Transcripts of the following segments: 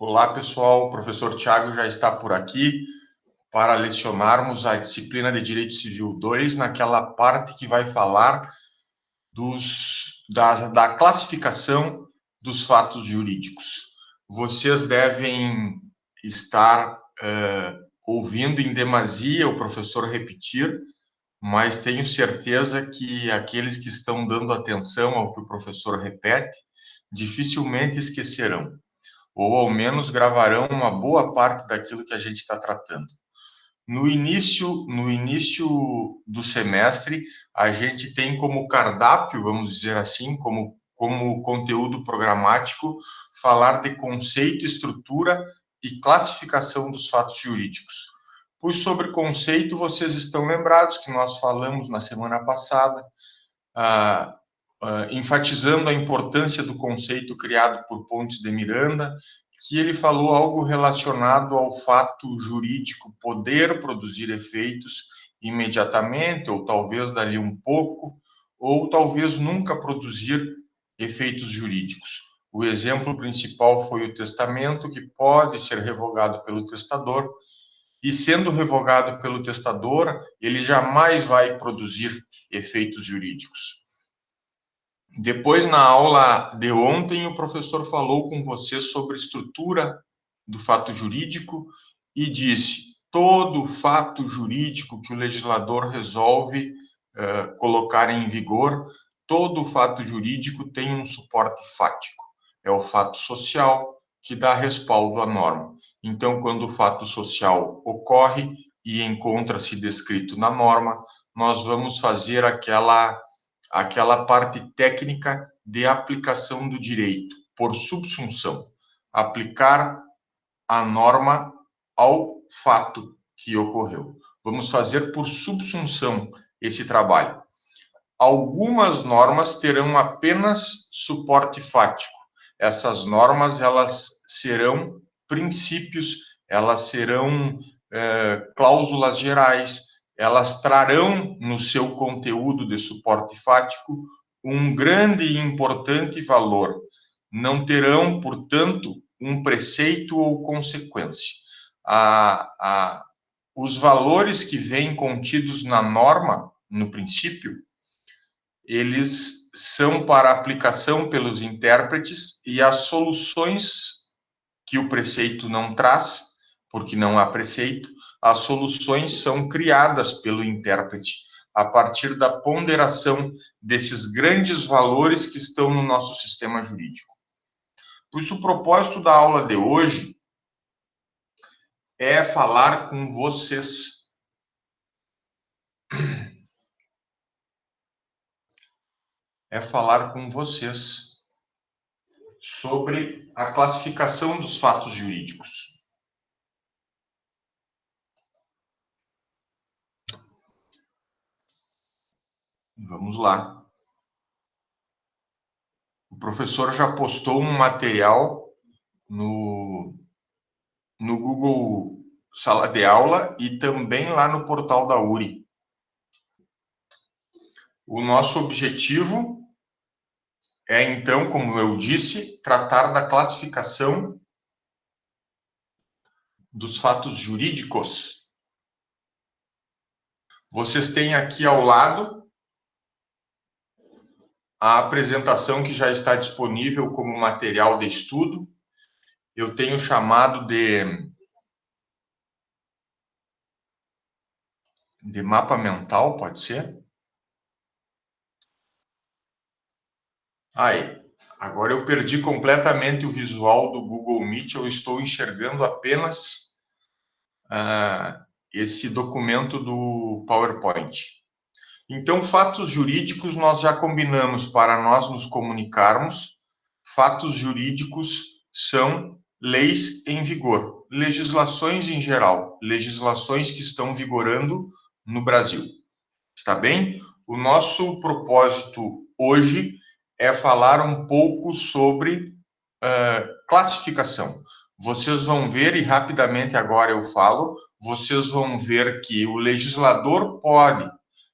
Olá, pessoal. O professor Tiago já está por aqui para lecionarmos a disciplina de Direito Civil 2, naquela parte que vai falar da classificação dos fatos jurídicos. Vocês devem estar ouvindo em demasia o professor repetir, mas tenho certeza que aqueles que estão dando atenção ao que o professor repete dificilmente esquecerão, ou ao menos gravarão uma boa parte daquilo que a gente está tratando. No início do semestre, a gente tem como cardápio, vamos dizer assim, como conteúdo programático, falar de conceito, estrutura e classificação dos fatos jurídicos. Pois sobre conceito, vocês estão lembrados que nós falamos na semana passada, enfatizando a importância do conceito criado por Pontes de Miranda, que ele falou algo relacionado ao fato jurídico poder produzir efeitos imediatamente, ou talvez dali um pouco, ou talvez nunca produzir efeitos jurídicos. O exemplo principal foi o testamento, que pode ser revogado pelo testador, e sendo revogado pelo testador, ele jamais vai produzir efeitos jurídicos. Depois, na aula de ontem, o professor falou com você sobre a estrutura do fato jurídico e disse: todo fato jurídico que o legislador resolve colocar em vigor, todo fato jurídico tem um suporte fático. É o fato social que dá respaldo à norma. Então, quando o fato social ocorre e encontra-se descrito na norma, nós vamos fazer aquela parte técnica de aplicação do direito, por subsunção, aplicar a norma ao fato que ocorreu. Vamos fazer por subsunção esse trabalho. Algumas normas terão apenas suporte fático. Essas normas, elas serão princípios, elas serão cláusulas gerais, elas trarão no seu conteúdo de suporte fático um grande e importante valor. Não terão, portanto, um preceito ou consequência. Os valores que vêm contidos na norma, no princípio, eles são para aplicação pelos intérpretes, e as soluções que o preceito não traz, porque não há preceito, as soluções são criadas pelo intérprete, a partir da ponderação desses grandes valores que estão no nosso sistema jurídico. Por isso, o propósito da aula de hoje é falar com vocês. Sobre a classificação dos fatos jurídicos. Vamos lá. O professor já postou um material no Google Sala de Aula e também lá no portal da URI. O nosso objetivo é, então, como eu disse, tratar da classificação dos fatos jurídicos. Vocês têm aqui ao lado a apresentação que já está disponível como material de estudo. Eu tenho chamado de mapa mental, pode ser? Aí, agora eu perdi completamente o visual do Google Meet, eu estou enxergando apenas esse documento do PowerPoint. Então, fatos jurídicos nós já combinamos para nós nos comunicarmos. Fatos jurídicos são leis em vigor, legislações em geral, legislações que estão vigorando no Brasil. Está bem? O nosso propósito hoje é falar um pouco sobre classificação. Vocês vão ver, e rapidamente agora eu falo, vocês vão ver que o legislador pode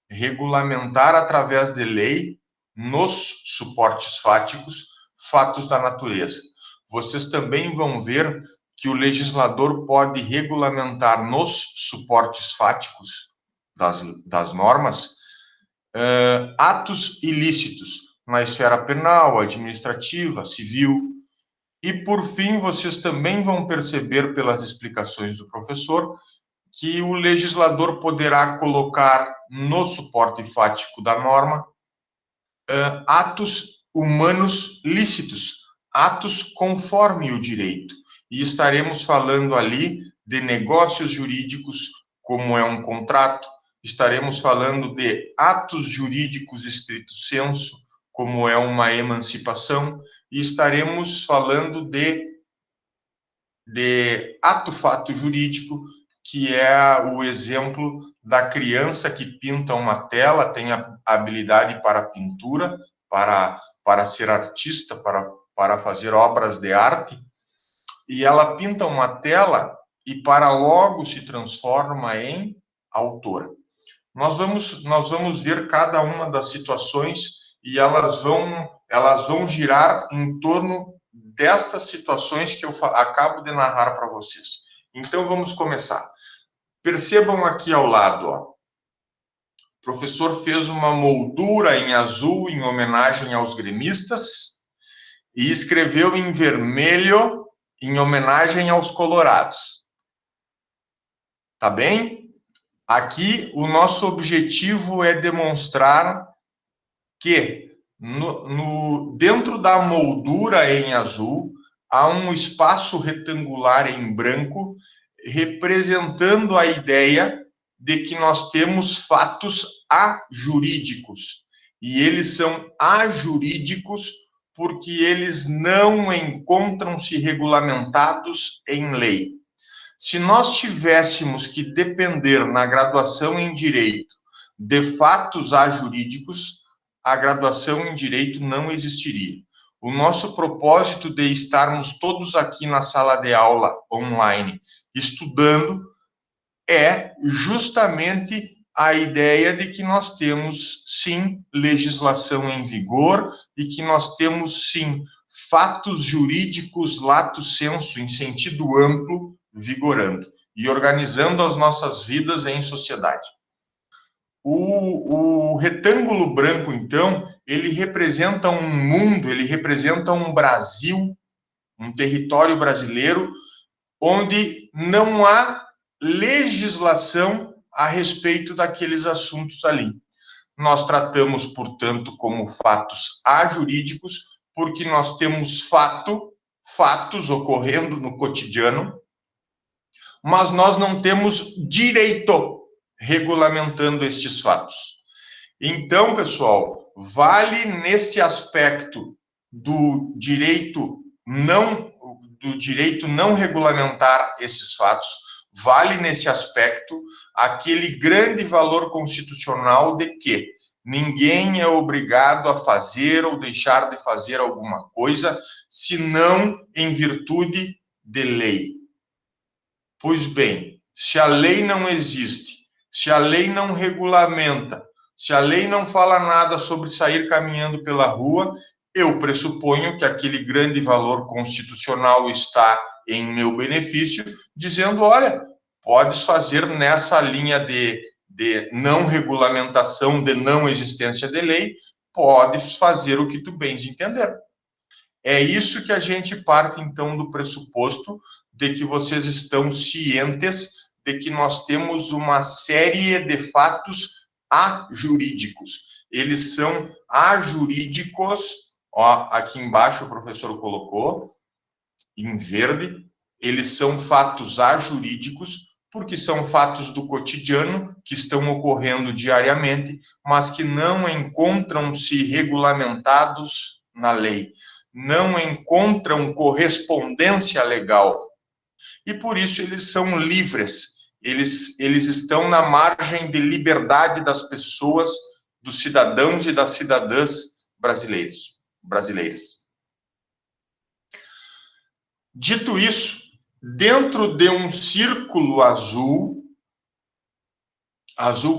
regulamentar através de lei, nos suportes fáticos, fatos da natureza. Vocês também vão ver que o legislador pode regulamentar nos suportes fáticos das normas atos ilícitos na esfera penal, administrativa, civil. E, por fim, vocês também vão perceber pelas explicações do professor que o legislador poderá colocar no suporte fático da norma atos humanos lícitos, atos conforme o direito. E estaremos falando ali de negócios jurídicos, como é um contrato, estaremos falando de atos jurídicos estrito sensu, como é uma emancipação, e estaremos falando de ato-fato jurídico, que é o exemplo da criança que pinta uma tela, tem a habilidade para pintura, para ser artista, para fazer obras de arte, e ela pinta uma tela e para logo se transforma em autora. Nós vamos ver cada uma das situações e elas vão girar em torno destas situações que eu acabo de narrar para vocês. Então, vamos começar. Percebam aqui ao lado, ó. O professor fez uma moldura em azul em homenagem aos gremistas e escreveu em vermelho em homenagem aos colorados. Tá bem? Aqui, o nosso objetivo é demonstrar que dentro da moldura em azul há um espaço retangular em branco representando a ideia de que nós temos fatos ajurídicos. E eles são ajurídicos porque eles não encontram-se regulamentados em lei. Se nós tivéssemos que depender na graduação em Direito de fatos ajurídicos, a graduação em Direito não existiria. O nosso propósito de estarmos todos aqui na sala de aula online estudando é justamente a ideia de que nós temos, sim, legislação em vigor e que nós temos, sim, fatos jurídicos lato sensu, em sentido amplo, vigorando e organizando as nossas vidas em sociedade. O retângulo branco, então, ele representa um mundo, ele representa um Brasil, um território brasileiro, onde não há legislação a respeito daqueles assuntos ali. Nós tratamos, portanto, como fatos ajurídicos, porque nós temos fatos ocorrendo no cotidiano, mas nós não temos direito regulamentando estes fatos. Então, pessoal, vale nesse aspecto do direito não regulamentar esses fatos, vale nesse aspecto aquele grande valor constitucional de que ninguém é obrigado a fazer ou deixar de fazer alguma coisa, senão em virtude de lei. Pois bem, se a lei não existe, se a lei não regulamenta, se a lei não fala nada sobre sair caminhando pela rua, eu pressuponho que aquele grande valor constitucional está em meu benefício, dizendo, olha, podes fazer nessa linha de não regulamentação, de não existência de lei, podes fazer o que tu bens entender. É isso que a gente parte, então, do pressuposto de que vocês estão cientes de que nós temos uma série de fatos ajurídicos. Eles são ajurídicos, ó, aqui embaixo o professor colocou, em verde, eles são fatos ajurídicos, porque são fatos do cotidiano, que estão ocorrendo diariamente, mas que não encontram-se regulamentados na lei, não encontram correspondência legal. E por isso eles são livres, eles estão na margem de liberdade das pessoas, dos cidadãos e das cidadãs brasileiras. Dito isso, dentro de um círculo azul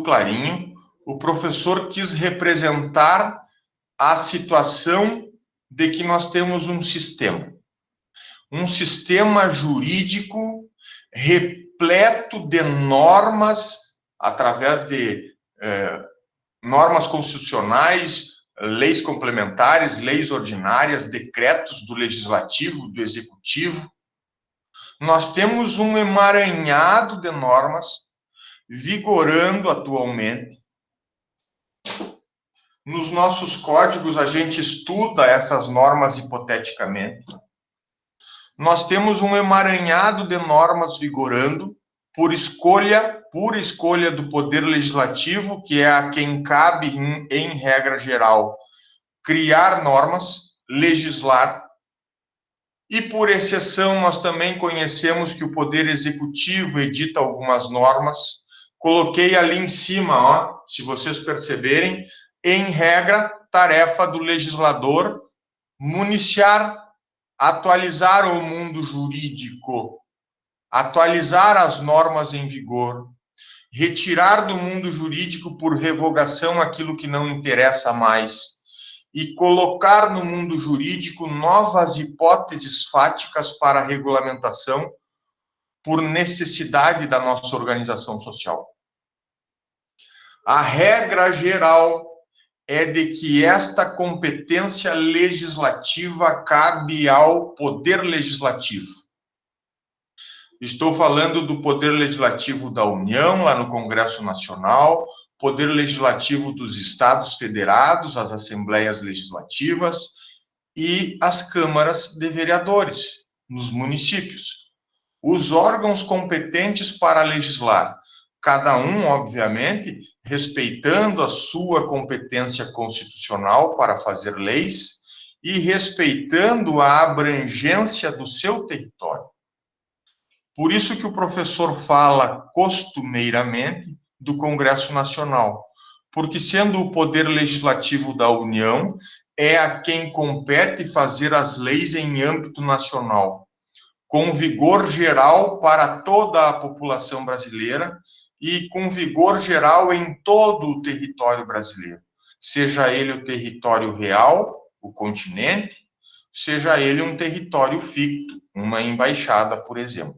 clarinho, o professor quis representar a situação de que nós temos um sistema. um sistema jurídico repleto de normas, através de normas constitucionais, leis complementares, leis ordinárias, decretos do legislativo, do executivo. Nós temos um emaranhado de normas vigorando atualmente. Nos nossos códigos, a gente estuda essas normas hipoteticamente. Nós temos um emaranhado de normas vigorando por escolha do Poder Legislativo, que é a quem cabe, em regra geral, criar normas, legislar. E, por exceção, nós também conhecemos que o Poder Executivo edita algumas normas. Coloquei ali em cima, ó, se vocês perceberem, em regra, tarefa do legislador municiar, atualizar o mundo jurídico, atualizar as normas em vigor, retirar do mundo jurídico por revogação aquilo que não interessa mais e colocar no mundo jurídico novas hipóteses fáticas para regulamentação por necessidade da nossa organização social. A regra geral é de que esta competência legislativa cabe ao Poder Legislativo. Estou falando do Poder Legislativo da União, lá no Congresso Nacional, Poder Legislativo dos Estados Federados, as Assembleias Legislativas e as câmaras de vereadores, nos municípios. Os órgãos competentes para legislar, cada um, obviamente, respeitando a sua competência constitucional para fazer leis e respeitando a abrangência do seu território. Por isso que o professor fala costumeiramente do Congresso Nacional, porque sendo o poder legislativo da União, é a quem compete fazer as leis em âmbito nacional, com vigor geral para toda a população brasileira e com vigor geral em todo o território brasileiro, seja ele o território real, o continente, seja ele um território ficto, uma embaixada, por exemplo.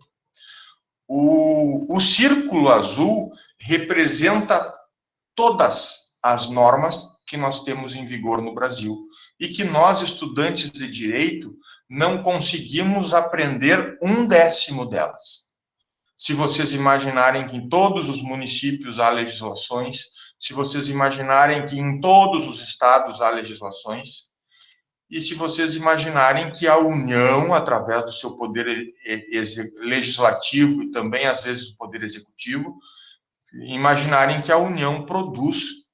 O círculo azul representa todas as normas que nós temos em vigor no Brasil e que nós, estudantes de direito, não conseguimos aprender 1/10 delas. Se vocês imaginarem que em todos os municípios há legislações, se vocês imaginarem que em todos os estados há legislações, e se vocês imaginarem que a União, através do seu poder legislativo e também, às vezes, o poder executivo, imaginarem que a União produz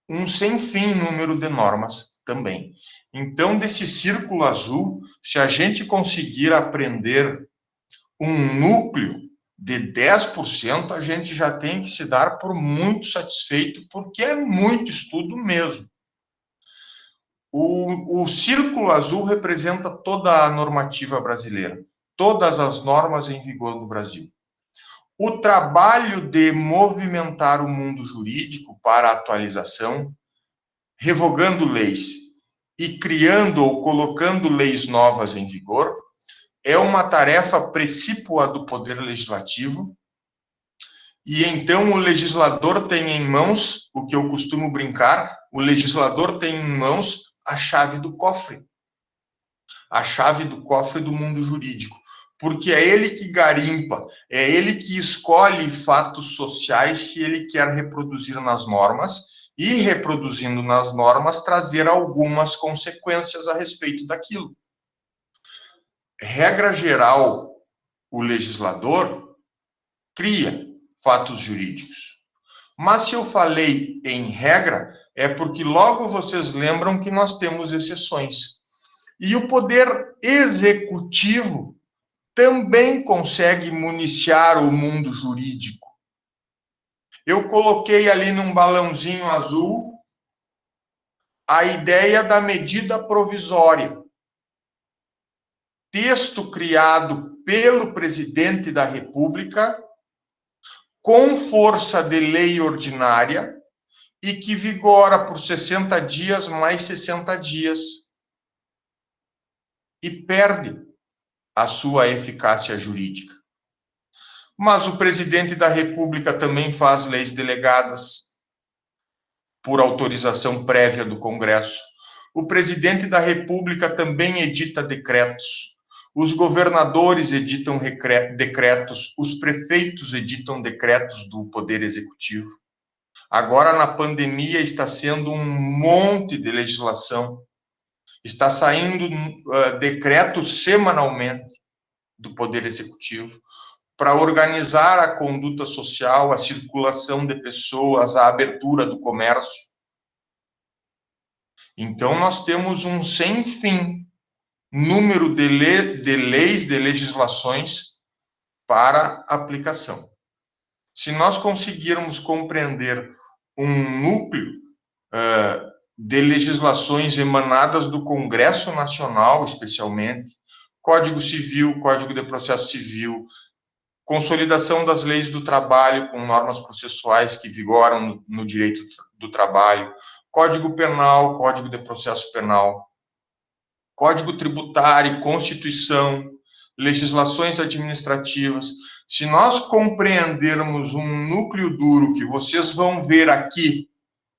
um sem fim número de normas também. Então, desse círculo azul, se a gente conseguir aprender um núcleo de 10%, a gente já tem que se dar por muito satisfeito, porque é muito estudo mesmo. O círculo azul representa toda a normativa brasileira, todas as normas em vigor no Brasil. O trabalho de movimentar o mundo jurídico para a atualização, revogando leis e criando ou colocando leis novas em vigor, é uma tarefa precípua do Poder Legislativo, e então o legislador tem em mãos, o que eu costumo brincar, o legislador tem em mãos a chave do cofre do mundo jurídico, porque é ele que garimpa, é ele que escolhe fatos sociais que ele quer reproduzir nas normas e, reproduzindo nas normas, trazer algumas consequências a respeito daquilo. Regra geral, o legislador cria fatos jurídicos. Mas se eu falei em regra, é porque logo vocês lembram que nós temos exceções. E o poder executivo também consegue municiar o mundo jurídico. Eu coloquei ali num balãozinho azul a ideia da medida provisória. Texto criado pelo presidente da República, com força de lei ordinária, e que vigora por 60 dias mais 60 dias. E perde a sua eficácia jurídica. Mas o presidente da República também faz leis delegadas por autorização prévia do Congresso. O presidente da República também edita decretos. Os governadores editam decretos, os prefeitos editam decretos do Poder Executivo. Agora, na pandemia, está sendo um monte de legislação. Está saindo decretos semanalmente do Poder Executivo para organizar a conduta social, a circulação de pessoas, a abertura do comércio. Então, nós temos um sem fim número de leis, de legislações para aplicação. Se nós conseguirmos compreender um núcleo de legislações emanadas do Congresso Nacional, especialmente, Código Civil, Código de Processo Civil, consolidação das leis do trabalho com normas processuais que vigoram no direito do trabalho, Código Penal, Código de Processo Penal, Código Tributário, Constituição, legislações administrativas. Se nós compreendermos um núcleo duro que vocês vão ver aqui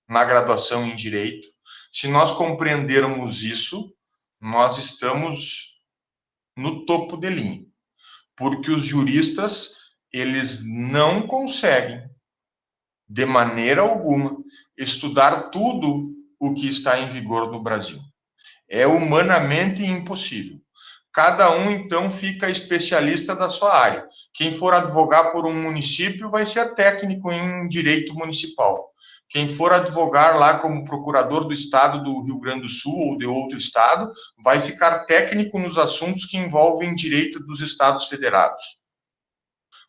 na graduação em Direito, se nós compreendermos isso, nós estamos no topo de linha. Porque os juristas, eles não conseguem, de maneira alguma, estudar tudo o que está em vigor no Brasil. É humanamente impossível. Cada um, então, fica especialista da sua área. Quem for advogar por um município vai ser técnico em direito municipal. Quem for advogar lá como procurador do estado do Rio Grande do Sul ou de outro estado, vai ficar técnico nos assuntos que envolvem direito dos estados federados.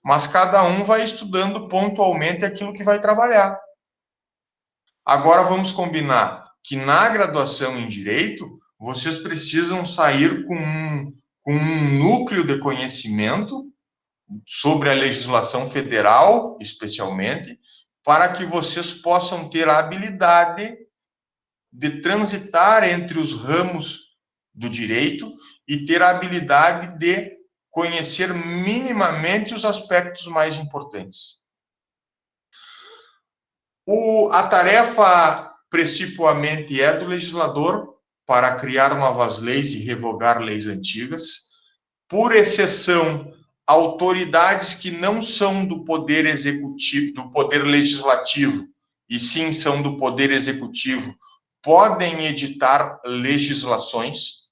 Mas cada um vai estudando pontualmente aquilo que vai trabalhar. Agora vamos combinar que na graduação em Direito, vocês precisam sair com um núcleo de conhecimento sobre a legislação federal, especialmente, para que vocês possam ter a habilidade de transitar entre os ramos do direito e ter a habilidade de conhecer minimamente os aspectos mais importantes. A tarefa, principalmente, é do legislador para criar novas leis e revogar leis antigas. Por exceção, autoridades que não são do poder executivo, do poder legislativo, e sim são do poder executivo, podem editar legislações,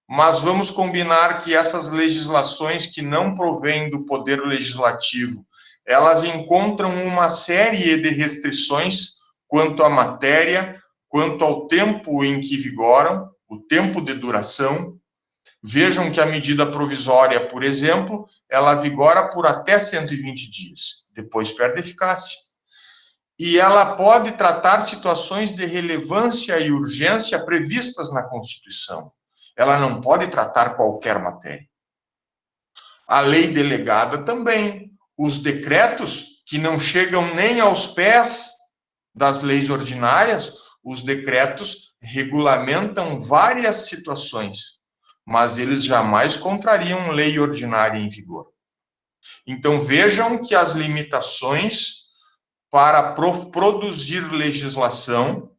mas vamos combinar que essas legislações que não provêm do poder legislativo, elas encontram uma série de restrições quanto à matéria, quanto ao tempo em que vigoram, o tempo de duração. Vejam que a medida provisória, por exemplo, ela vigora por até 120 dias, depois perde eficácia. E ela pode tratar situações de relevância e urgência previstas na Constituição. Ela não pode tratar qualquer matéria. A lei delegada também. Os decretos, que não chegam nem aos pés das leis ordinárias, os decretos regulamentam várias situações, mas eles jamais contrariam lei ordinária em vigor. Então, vejam que as limitações para produzir legislação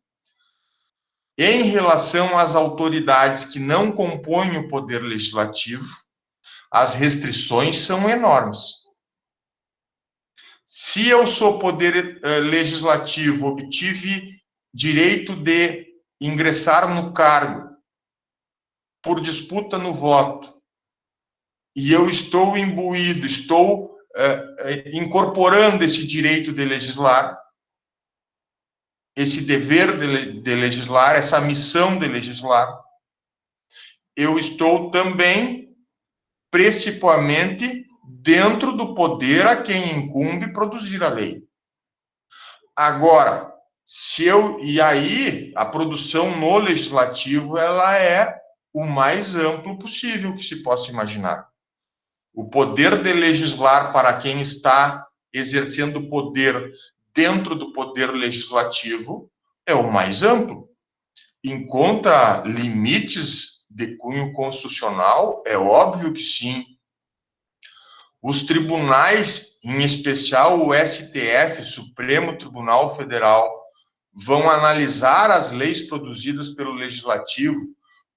em relação às autoridades que não compõem o poder legislativo, as restrições são enormes. Se eu sou poder legislativo, obtive direito de ingressar no cargo por disputa no voto, e eu estou imbuído, estou incorporando esse direito de legislar, esse dever de legislar, essa missão de legislar, eu estou também, principalmente, dentro do poder a quem incumbe produzir a lei. Agora, e aí, a produção no legislativo, ela é o mais amplo possível que se possa imaginar. O poder de legislar para quem está exercendo poder dentro do poder legislativo é o mais amplo. Encontra limites de cunho constitucional? É óbvio que sim. Os tribunais, em especial o STF, Supremo Tribunal Federal, vão analisar as leis produzidas pelo Legislativo,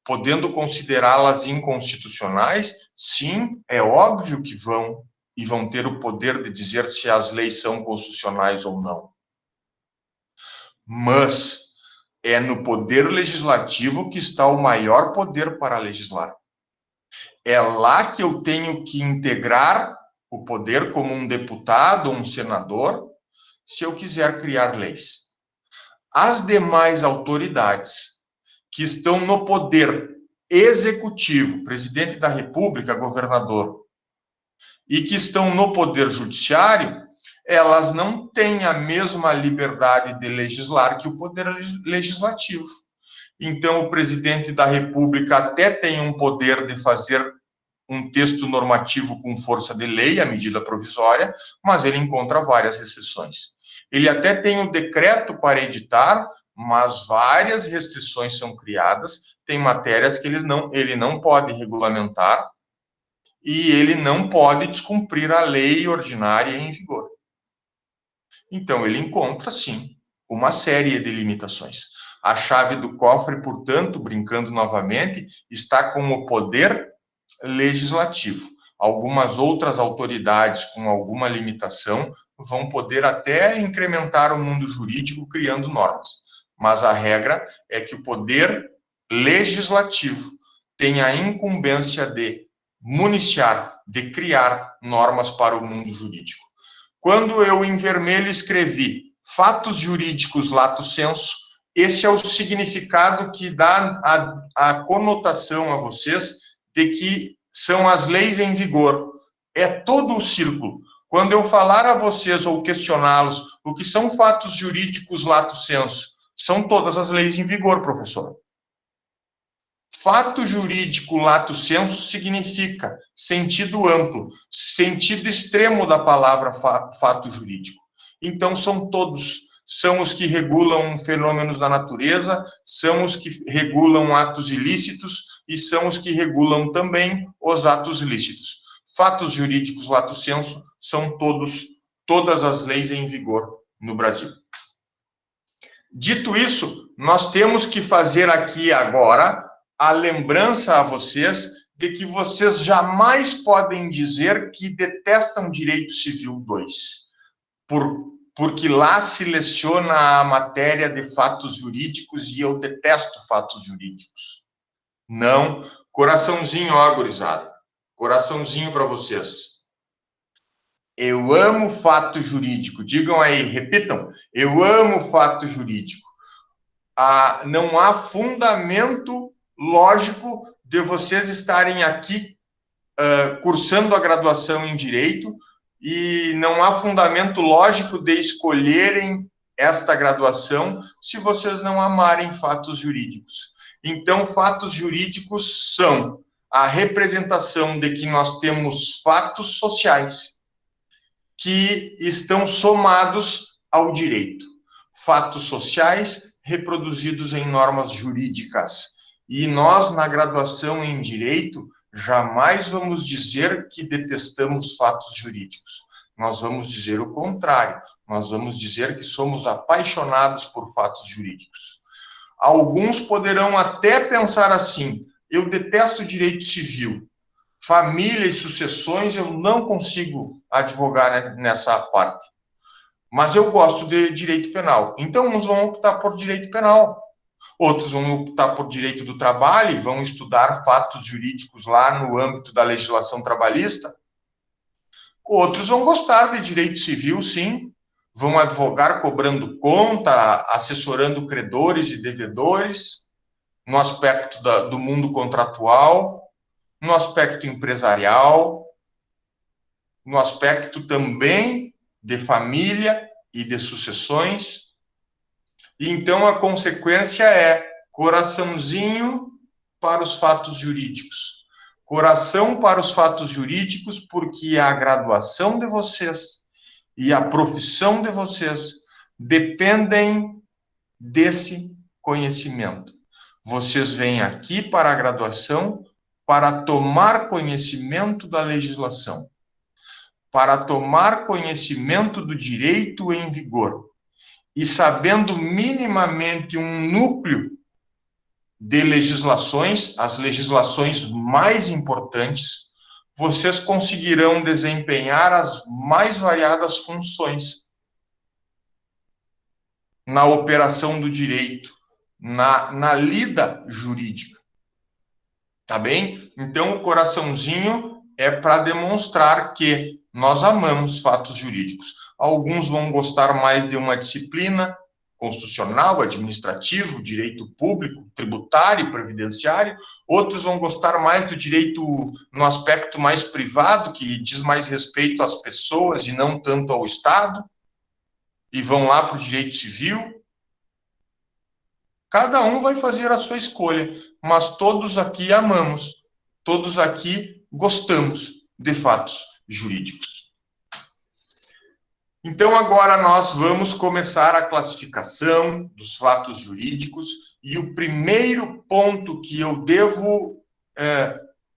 podendo considerá-las inconstitucionais? Sim, é óbvio que vão, e vão ter o poder de dizer se as leis são constitucionais ou não. Mas é no poder legislativo que está o maior poder para legislar. É lá que eu tenho que integrar o poder como um deputado ou um senador, se eu quiser criar leis. As demais autoridades que estão no poder executivo, presidente da República, governador, e que estão no poder judiciário, elas não têm a mesma liberdade de legislar que o poder legislativo. Então, o presidente da República até tem um poder de fazer um texto normativo com força de lei, a medida provisória, mas ele encontra várias restrições. Ele até tem um decreto para editar, mas várias restrições são criadas, tem matérias que ele não pode regulamentar e ele não pode descumprir a lei ordinária em vigor. Então, ele encontra, sim, uma série de limitações. A chave do cofre, portanto, brincando novamente, está com o poder legislativo. Algumas outras autoridades com alguma limitação vão poder até incrementar o mundo jurídico criando normas, mas a regra é que o poder legislativo tem a incumbência de municiar, de criar normas para o mundo jurídico. Quando eu em vermelho escrevi fatos jurídicos lato sensu, esse é o significado que dá a conotação a vocês de que são as leis em vigor. É todo o círculo. Quando eu falar a vocês ou questioná-los o que são fatos jurídicos lato sensu, são todas as leis em vigor, professor. Fato jurídico lato sensu significa sentido amplo, sentido extremo da palavra fato jurídico. Então, são todos. São os que regulam fenômenos da natureza, são os que regulam atos ilícitos e são os que regulam também os atos lícitos. Fatos jurídicos lato sensu são todas as leis em vigor no Brasil. Dito isso, nós temos que fazer aqui agora a lembrança a vocês de que vocês jamais podem dizer que detestam Direito Civil 2, porque lá se leciona a matéria de fatos jurídicos e eu detesto fatos jurídicos. Não, coraçãozinho, ó, gurizada. Coraçãozinho para vocês. Eu amo fato jurídico. Digam aí, repitam. Eu amo fato jurídico. Não há fundamento lógico de vocês estarem aqui cursando a graduação em Direito e não há fundamento lógico de escolherem esta graduação se vocês não amarem fatos jurídicos. Então, fatos jurídicos são a representação de que nós temos fatos sociais que estão somados ao direito. Fatos sociais reproduzidos em normas jurídicas. E nós, na graduação em Direito, jamais vamos dizer que detestamos fatos jurídicos. Nós vamos dizer o contrário. Nós vamos dizer que somos apaixonados por fatos jurídicos. Alguns poderão até pensar assim: eu detesto direito civil. Família e sucessões eu não consigo advogar nessa parte. Mas eu gosto de direito penal. Então, uns vão optar por direito penal. Outros vão optar por direito do trabalho e vão estudar fatos jurídicos lá no âmbito da legislação trabalhista. Outros vão gostar de direito civil, sim. Vão advogar cobrando conta, assessorando credores e devedores, no aspecto do mundo contratual, no aspecto empresarial, no aspecto também de família e de sucessões. E então a consequência é coraçãozinho para os fatos jurídicos. Coração para os fatos jurídicos, porque a graduação de vocês e a profissão de vocês dependem desse conhecimento. Vocês vêm aqui para a graduação para tomar conhecimento da legislação, para tomar conhecimento do direito em vigor. E sabendo minimamente um núcleo de legislações, as legislações mais importantes, vocês conseguirão desempenhar as mais variadas funções na operação do direito, na lida jurídica. Tá bem? Então, o coraçãozinho é para demonstrar que nós amamos fatos jurídicos. Alguns vão gostar mais de uma disciplina constitucional, administrativo, direito público, tributário, previdenciário. Outros vão gostar mais do direito no aspecto mais privado, que diz mais respeito às pessoas e não tanto ao Estado. E vão lá para o direito civil. Cada um vai fazer a sua escolha, mas todos aqui amamos, todos aqui gostamos de fatos jurídicos. Então, agora nós vamos começar a classificação dos fatos jurídicos, e o primeiro ponto que eu devo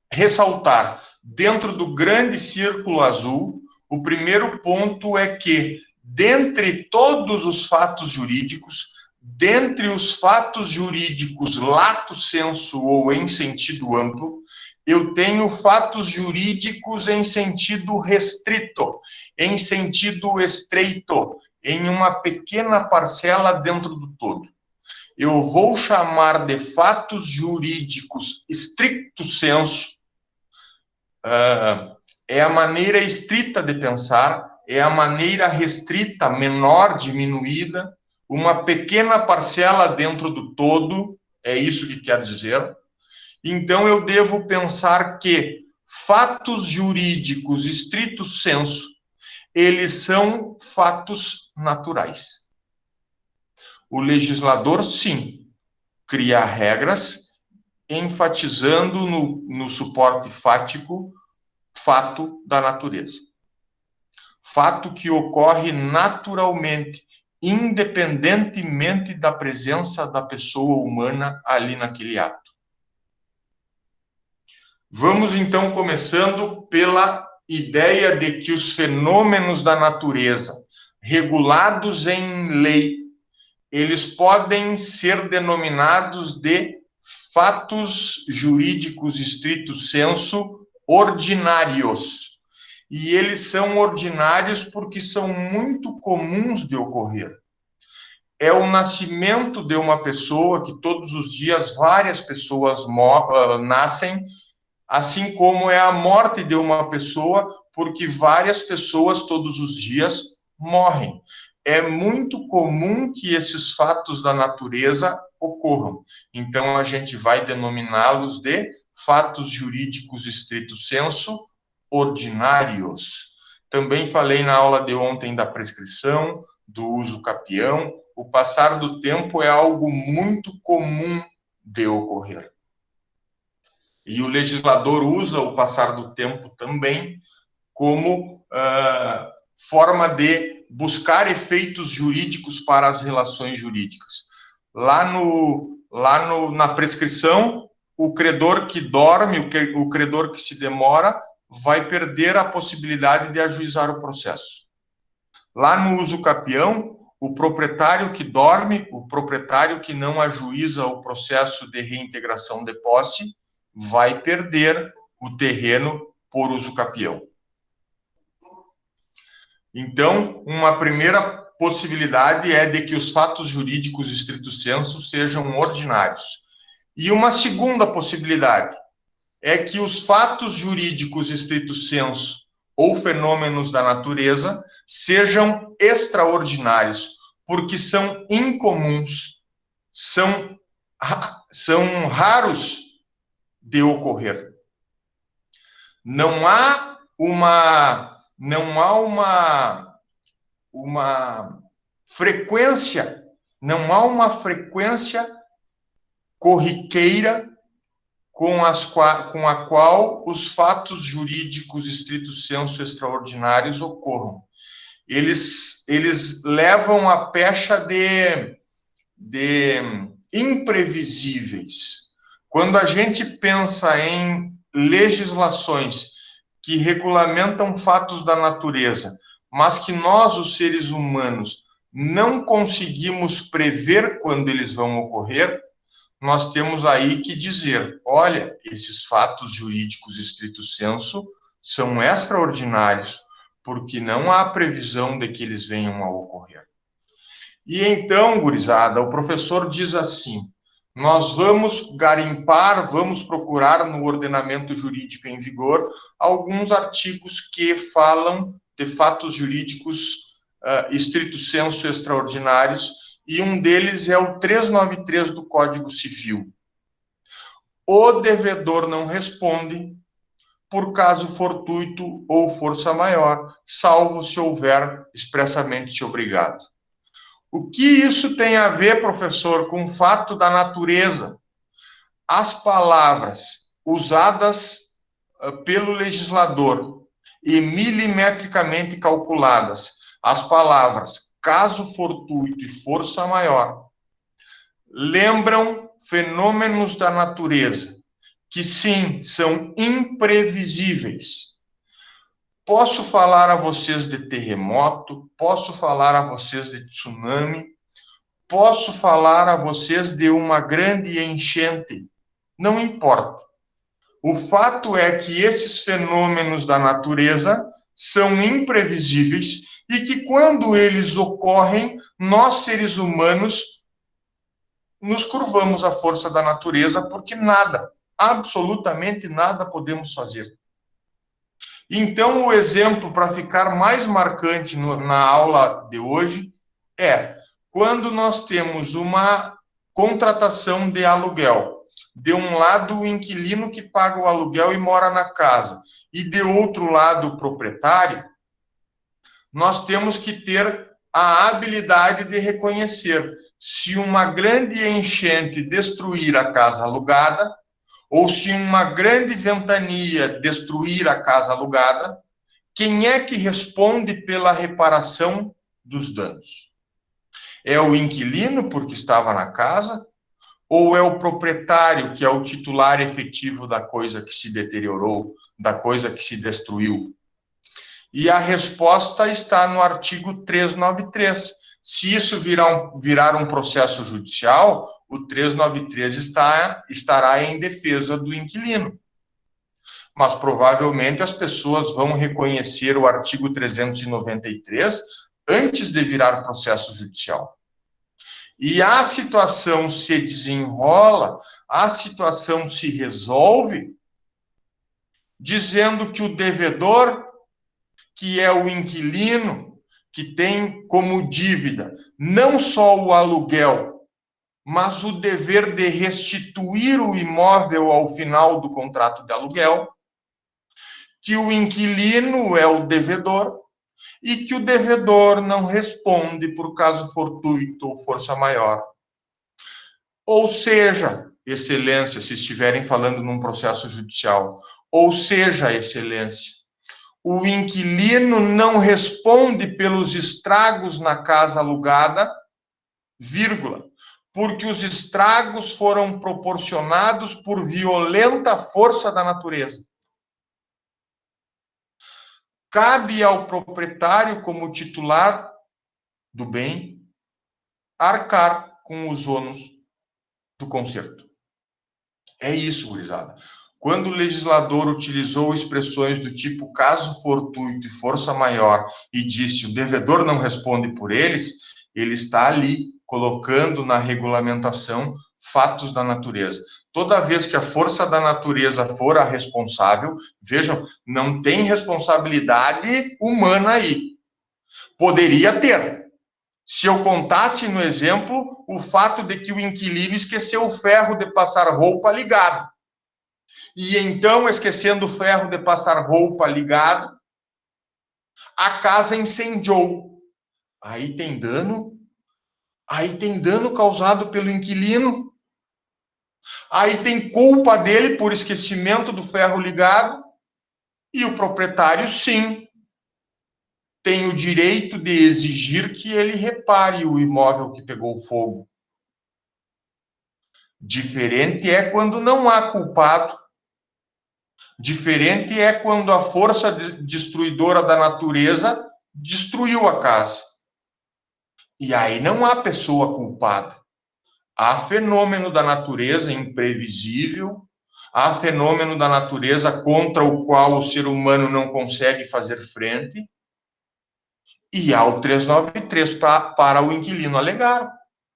ressaltar dentro do grande círculo azul, o primeiro ponto é que, dentre todos os fatos jurídicos, dentre os fatos jurídicos lato sensu ou em sentido amplo, eu tenho fatos jurídicos em sentido restrito, em sentido estreito, em uma pequena parcela dentro do todo. Eu vou chamar de fatos jurídicos stricto sensu, é a maneira estrita de pensar, é a maneira restrita, menor, diminuída, uma pequena parcela dentro do todo, é isso que quer dizer. Então, eu devo pensar que fatos jurídicos stricto sensu, eles são fatos naturais. O legislador, sim, cria regras, enfatizando no suporte fático, fato da natureza. Fato que ocorre naturalmente, independentemente da presença da pessoa humana ali naquele ato. Vamos, então, começando pela ideia de que os fenômenos da natureza, regulados em lei, eles podem ser denominados de fatos jurídicos stricto sensu ordinários. E eles são ordinários porque são muito comuns de ocorrer. É o nascimento de uma pessoa, que todos os dias várias pessoas nascem, assim como é a morte de uma pessoa, porque várias pessoas todos os dias morrem. É muito comum que esses fatos da natureza ocorram. Então, a gente vai denominá-los de fatos jurídicos stricto sensu ordinários. Também falei na aula de ontem da prescrição, do uso capião. O passar do tempo é algo muito comum de ocorrer. E o legislador usa o passar do tempo também como forma de buscar efeitos jurídicos para as relações jurídicas. Na prescrição, o credor que dorme, o credor que se demora, vai perder a possibilidade de ajuizar o processo. Lá no uso capião, o proprietário que dorme, o proprietário que não ajuiza o processo de reintegração de posse, vai perder o terreno por uso capião. Então, uma primeira possibilidade é de que os fatos jurídicos stricto sensu sejam ordinários. E uma segunda possibilidade é que os fatos jurídicos stricto sensu ou fenômenos da natureza sejam extraordinários, porque são incomuns, são raros de ocorrer. Não há uma frequência, não há uma frequência corriqueira com a qual os fatos jurídicos stricto sensu extraordinários ocorram. Eles levam a pecha de imprevisíveis. Quando a gente pensa em legislações que regulamentam fatos da natureza, mas que nós, os seres humanos, não conseguimos prever quando eles vão ocorrer, nós temos aí que dizer, olha, esses fatos jurídicos estrito sensu são extraordinários, porque não há previsão de que eles venham a ocorrer. E então, gurizada, o professor diz assim, nós vamos garimpar, vamos procurar no ordenamento jurídico em vigor alguns artigos que falam de fatos jurídicos estrito sensu extraordinários, e um deles é o 393 do Código Civil. O devedor não responde por caso fortuito ou força maior, salvo se houver expressamente obrigado. O que isso tem a ver, professor, com o fato da natureza? As palavras usadas pelo legislador e milimetricamente calculadas, as palavras caso fortuito e força maior, lembram fenômenos da natureza, que sim, são imprevisíveis. Posso falar a vocês de terremoto, posso falar a vocês de tsunami, posso falar a vocês de uma grande enchente, não importa. O fato é que esses fenômenos da natureza são imprevisíveis e que quando eles ocorrem, nós seres humanos nos curvamos à força da natureza porque nada, absolutamente nada podemos fazer. Então, o exemplo para ficar mais marcante na aula de hoje é quando nós temos uma contratação de aluguel. De um lado, o inquilino que paga o aluguel e mora na casa, e de outro lado, o proprietário, nós temos que ter a habilidade de reconhecer se uma grande enchente destruir a casa alugada, ou se uma grande ventania destruir a casa alugada, quem é que responde pela reparação dos danos? É o inquilino, porque estava na casa, ou é o proprietário, que é o titular efetivo da coisa que se deteriorou, da coisa que se destruiu? E a resposta está no artigo 393. Se isso virar um processo judicial, o 393 estará em defesa do inquilino. Mas provavelmente as pessoas vão reconhecer o artigo 393 antes de virar processo judicial. E a situação se desenrola, a situação se resolve, dizendo que o devedor, que é o inquilino, que tem como dívida não só o aluguel, mas o dever de restituir o imóvel ao final do contrato de aluguel, que o inquilino é o devedor e que o devedor não responde por caso fortuito ou força maior. Ou seja, excelência, se estiverem falando num processo judicial, ou seja, excelência, o inquilino não responde pelos estragos na casa alugada, vírgula, porque os estragos foram proporcionados por violenta força da natureza. Cabe ao proprietário, como titular do bem, arcar com os ônus do conserto. É isso, gurizada. Quando o legislador utilizou expressões do tipo caso fortuito e força maior e disse o devedor não responde por eles, ele está ali colocando na regulamentação fatos da natureza. Toda vez que a força da natureza for a responsável, vejam, não tem responsabilidade humana aí. Poderia ter. Se eu contasse no exemplo o fato de que o inquilino esqueceu o ferro de passar roupa ligado. E então, esquecendo o ferro de passar roupa ligado, a casa incendiou. Aí tem dano causado pelo inquilino. Aí tem culpa dele por esquecimento do ferro ligado. E o proprietário, sim, tem o direito de exigir que ele repare o imóvel que pegou fogo. Diferente é quando não há culpado. Diferente é quando a força destruidora da natureza destruiu a casa. E aí não há pessoa culpada. Há fenômeno da natureza imprevisível, há fenômeno da natureza contra o qual o ser humano não consegue fazer frente, e há o 393 para o inquilino alegar.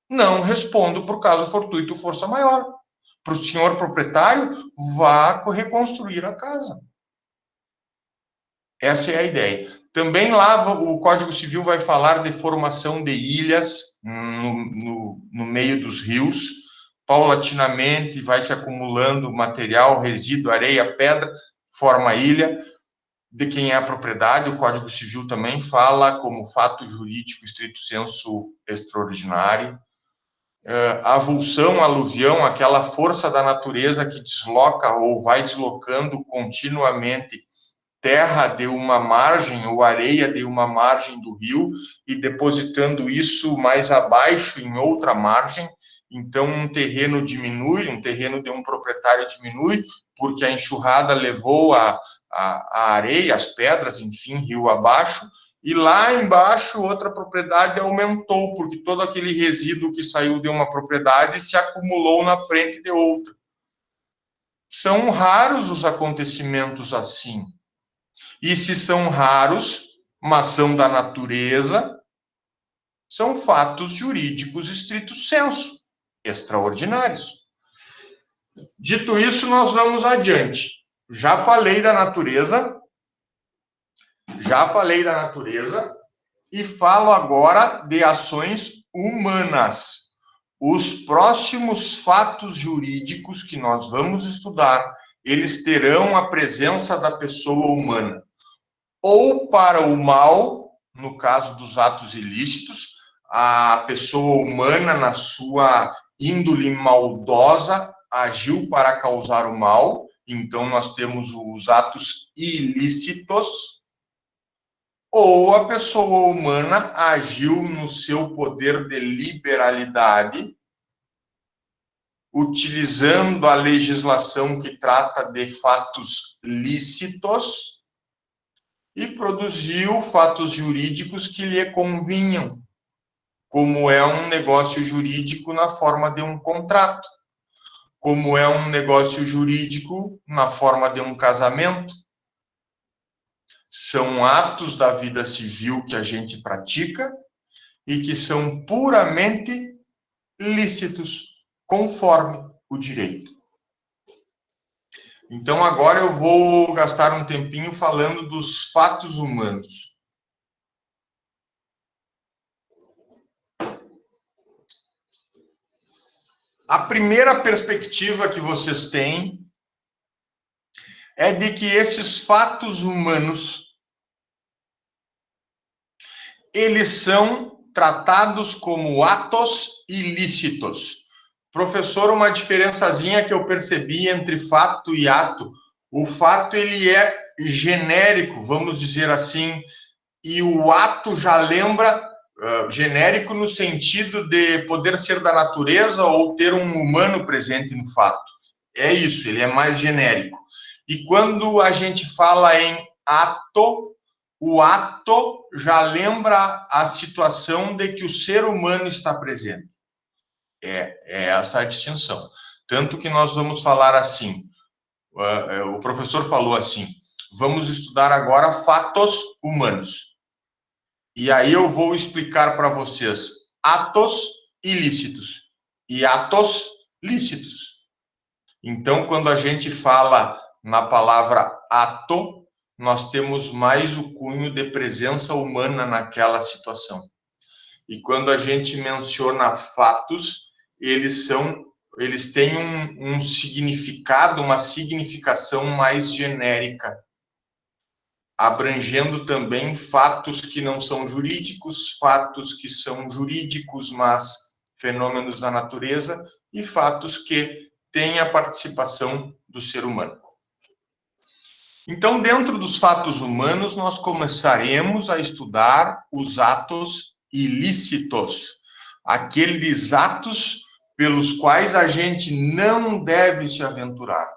Não respondo por caso fortuito força maior. Para o senhor proprietário, vá reconstruir a casa. Essa é a ideia. Também lá o Código Civil vai falar de formação de ilhas no meio dos rios. Paulatinamente vai se acumulando material, resíduo, areia, pedra, forma ilha. De quem é a propriedade, o Código Civil também fala como fato jurídico estrito sensu extraordinário. A avulsão, aluvião, aquela força da natureza que desloca ou vai deslocando continuamente terra de uma margem ou areia de uma margem do rio e depositando isso mais abaixo em outra margem. Então, um terreno diminui, um terreno de um proprietário diminui, porque a enxurrada levou a areia, as pedras, enfim, rio abaixo, e lá embaixo outra propriedade aumentou, porque todo aquele resíduo que saiu de uma propriedade se acumulou na frente de outra. São raros os acontecimentos assim. E se são raros, mas são da natureza, são fatos jurídicos estrito sensu, extraordinários. Dito isso, nós vamos adiante. Já falei da natureza e falo agora de ações humanas. Os próximos fatos jurídicos que nós vamos estudar, eles terão a presença da pessoa humana. Ou para o mal, no caso dos atos ilícitos, a pessoa humana, na sua índole maldosa, agiu para causar o mal, então nós temos os atos ilícitos, ou a pessoa humana agiu no seu poder de liberalidade, utilizando a legislação que trata de fatos lícitos, e produziu fatos jurídicos que lhe convinham, como é um negócio jurídico na forma de um contrato, como é um negócio jurídico na forma de um casamento. São atos da vida civil que a gente pratica e que são puramente lícitos, conforme o direito. Então, agora eu vou gastar um tempinho falando dos fatos humanos. A primeira perspectiva que vocês têm é de que esses fatos humanos, eles são tratados como atos ilícitos. Professor, uma diferençazinha que eu percebi entre fato e ato. O fato, ele é genérico, vamos dizer assim, e o ato já lembra genérico no sentido de poder ser da natureza ou ter um humano presente no fato. É isso, ele é mais genérico. E quando a gente fala em ato, o ato já lembra a situação de que o ser humano está presente. É essa a distinção. Tanto que nós vamos falar assim, o professor falou assim, vamos estudar agora fatos humanos. E aí eu vou explicar para vocês atos ilícitos e atos lícitos. Então, quando a gente fala na palavra ato, nós temos mais o cunho de presença humana naquela situação. E quando a gente menciona fatos, eles têm um significado, uma significação mais genérica, abrangendo também fatos que não são jurídicos, fatos que são jurídicos, mas fenômenos da natureza, e fatos que têm a participação do ser humano. Então, dentro dos fatos humanos, nós começaremos a estudar os atos ilícitos, aqueles atos pelos quais a gente não deve se aventurar,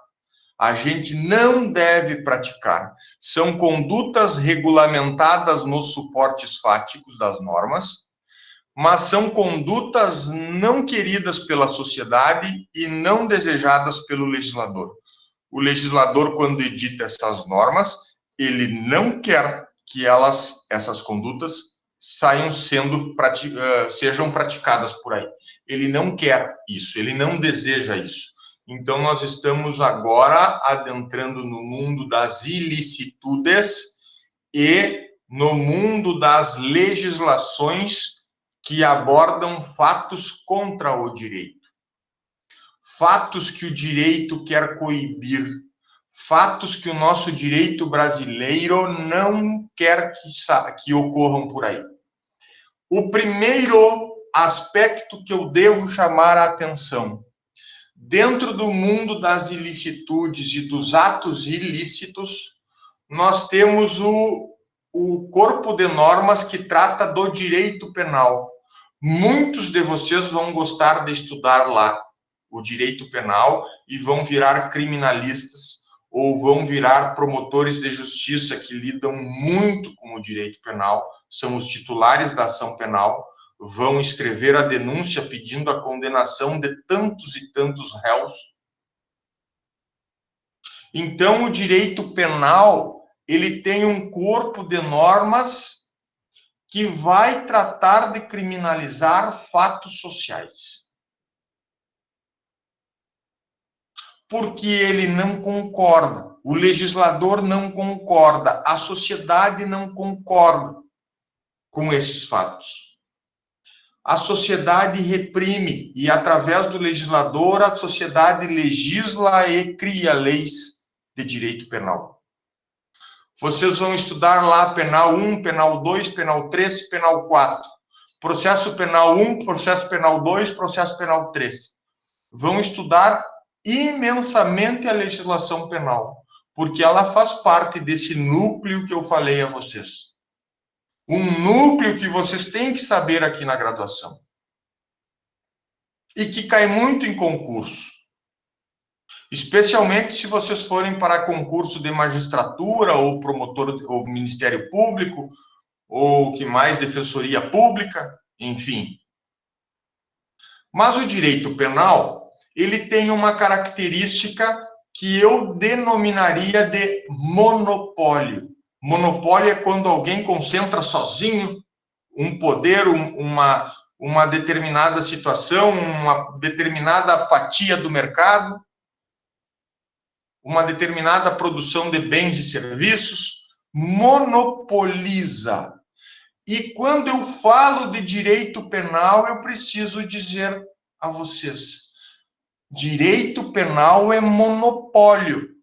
a gente não deve praticar. São condutas regulamentadas nos suportes fáticos das normas, mas são condutas não queridas pela sociedade e não desejadas pelo legislador. O legislador, quando edita essas normas, ele não quer que essas condutas sejam praticadas por aí. Ele não quer isso, ele não deseja isso. Então, nós estamos agora adentrando no mundo das ilicitudes e no mundo das legislações que abordam fatos contra o direito. Fatos que o direito quer coibir, fatos que o nosso direito brasileiro não quer que ocorram por aí. O primeiro aspecto que eu devo chamar a atenção, dentro do mundo das ilicitudes e dos atos ilícitos, nós temos o corpo de normas que trata do direito penal. Muitos de vocês vão gostar de estudar lá o direito penal e vão virar criminalistas ou vão virar promotores de justiça que lidam muito com o direito penal, são os titulares da ação penal, vão escrever a denúncia pedindo a condenação de tantos e tantos réus. Então, o direito penal, ele tem um corpo de normas que vai tratar de criminalizar fatos sociais. Porque ele não concorda, o legislador não concorda, a sociedade não concorda com esses fatos. A sociedade reprime e, através do legislador, a sociedade legisla e cria leis de direito penal. Vocês vão estudar lá penal 1, penal 2, penal 3, penal 4. Processo penal 1, processo penal 2, processo penal 3. Vão estudar imensamente a legislação penal, porque ela faz parte desse núcleo que eu falei a vocês. Um núcleo que vocês têm que saber aqui na graduação. E que cai muito em concurso. Especialmente se vocês forem para concurso de magistratura, ou promotor, ou Ministério Público, ou que mais, Defensoria Pública, enfim. Mas o direito penal, ele tem uma característica que eu denominaria de monopólio. Monopólio é quando alguém concentra sozinho um poder, uma determinada situação, uma determinada fatia do mercado, uma determinada produção de bens e serviços, monopoliza. E quando eu falo de direito penal, eu preciso dizer a vocês, direito penal é monopólio.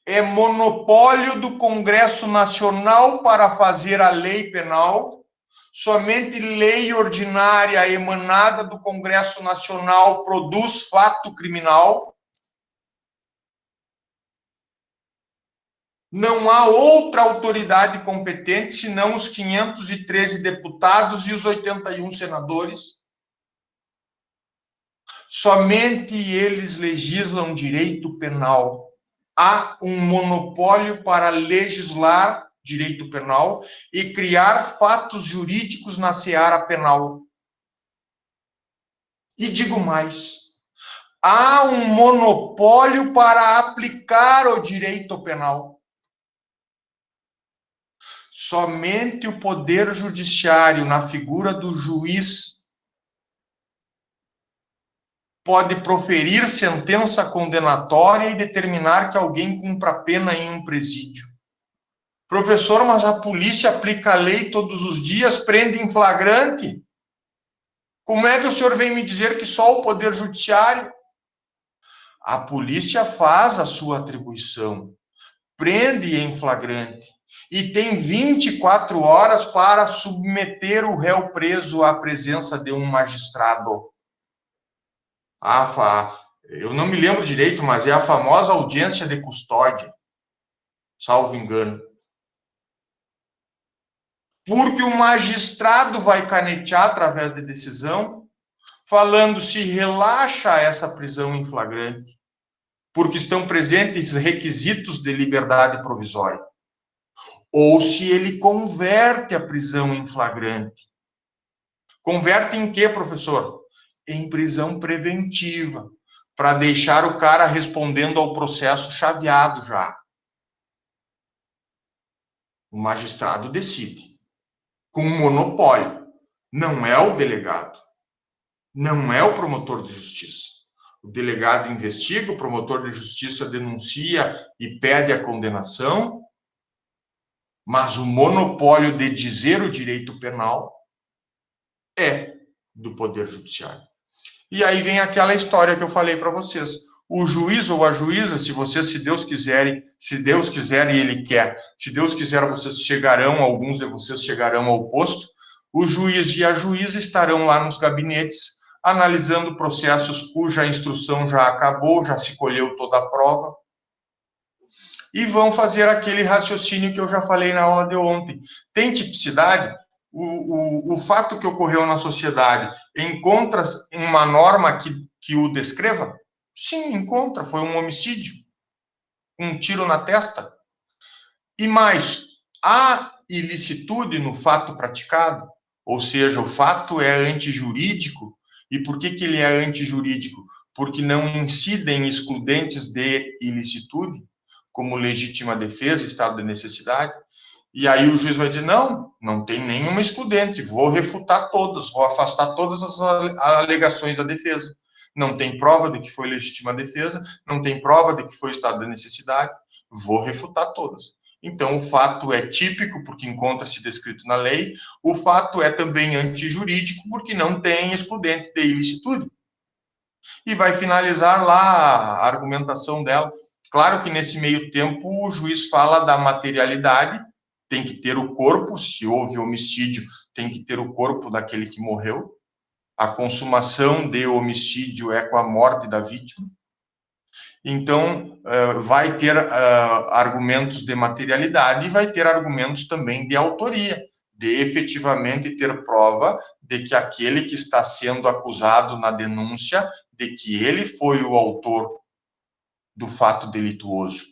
É monopólio do Congresso Nacional para fazer a lei penal. Somente lei ordinária emanada do Congresso Nacional produz fato criminal. Não há outra autoridade competente senão os 513 deputados e os 81 senadores. Somente eles legislam direito penal. Há um monopólio para legislar direito penal e criar fatos jurídicos na seara penal. E digo mais, há um monopólio para aplicar o direito penal. Somente o Poder Judiciário, na figura do juiz, pode proferir sentença condenatória e determinar que alguém cumpra pena em um presídio. Professor, mas a polícia aplica a lei todos os dias, prende em flagrante. Como é que o senhor vem me dizer que só o Poder Judiciário? A polícia faz a sua atribuição, prende em flagrante e tem 24 horas para submeter o réu preso à presença de um magistrado. Eu não me lembro direito, mas é a famosa audiência de custódia, salvo engano. Porque o magistrado vai canetear através de decisão, falando se relaxa essa prisão em flagrante, porque estão presentes requisitos de liberdade provisória, ou se ele converte a prisão em flagrante. Converte em quê, professor? Em prisão preventiva, para deixar o cara respondendo ao processo chaveado já. O magistrado decide, com monopólio. Não é o delegado, não é o promotor de justiça. O delegado investiga, o promotor de justiça denuncia e pede a condenação, mas o monopólio de dizer o direito penal é do Poder Judiciário. E aí vem aquela história que eu falei para vocês. O juiz ou a juíza, se vocês, se Deus quiser e Ele quer, se Deus quiser, vocês chegarão, alguns de vocês chegarão ao posto, o juiz e a juíza estarão lá nos gabinetes, analisando processos cuja instrução já acabou, já se colheu toda a prova, e vão fazer aquele raciocínio que eu já falei na aula de ontem. Tem tipicidade? O fato que ocorreu na sociedade encontra uma norma que o descreva? Sim, encontra. Foi um homicídio, um tiro na testa. E mais, há ilicitude no fato praticado? Ou seja, o fato é antijurídico. E por que ele é antijurídico? Porque não incidem excludentes de ilicitude, como legítima defesa, estado de necessidade. E aí o juiz vai dizer, não tem nenhuma excludente, vou refutar todas, vou afastar todas as alegações da defesa. Não tem prova de que foi legítima defesa, não tem prova de que foi estado de necessidade, vou refutar todas. Então, o fato é típico, porque encontra-se descrito na lei, o fato é também antijurídico, porque não tem excludente de ilicitude. E vai finalizar lá a argumentação dela. Claro que nesse meio tempo o juiz fala da materialidade, tem que ter o corpo, se houve homicídio, tem que ter o corpo daquele que morreu. A consumação de homicídio é com a morte da vítima. Então, vai ter argumentos de materialidade e vai ter argumentos também de autoria, de efetivamente ter prova de que aquele que está sendo acusado na denúncia, de que ele foi o autor do fato delituoso.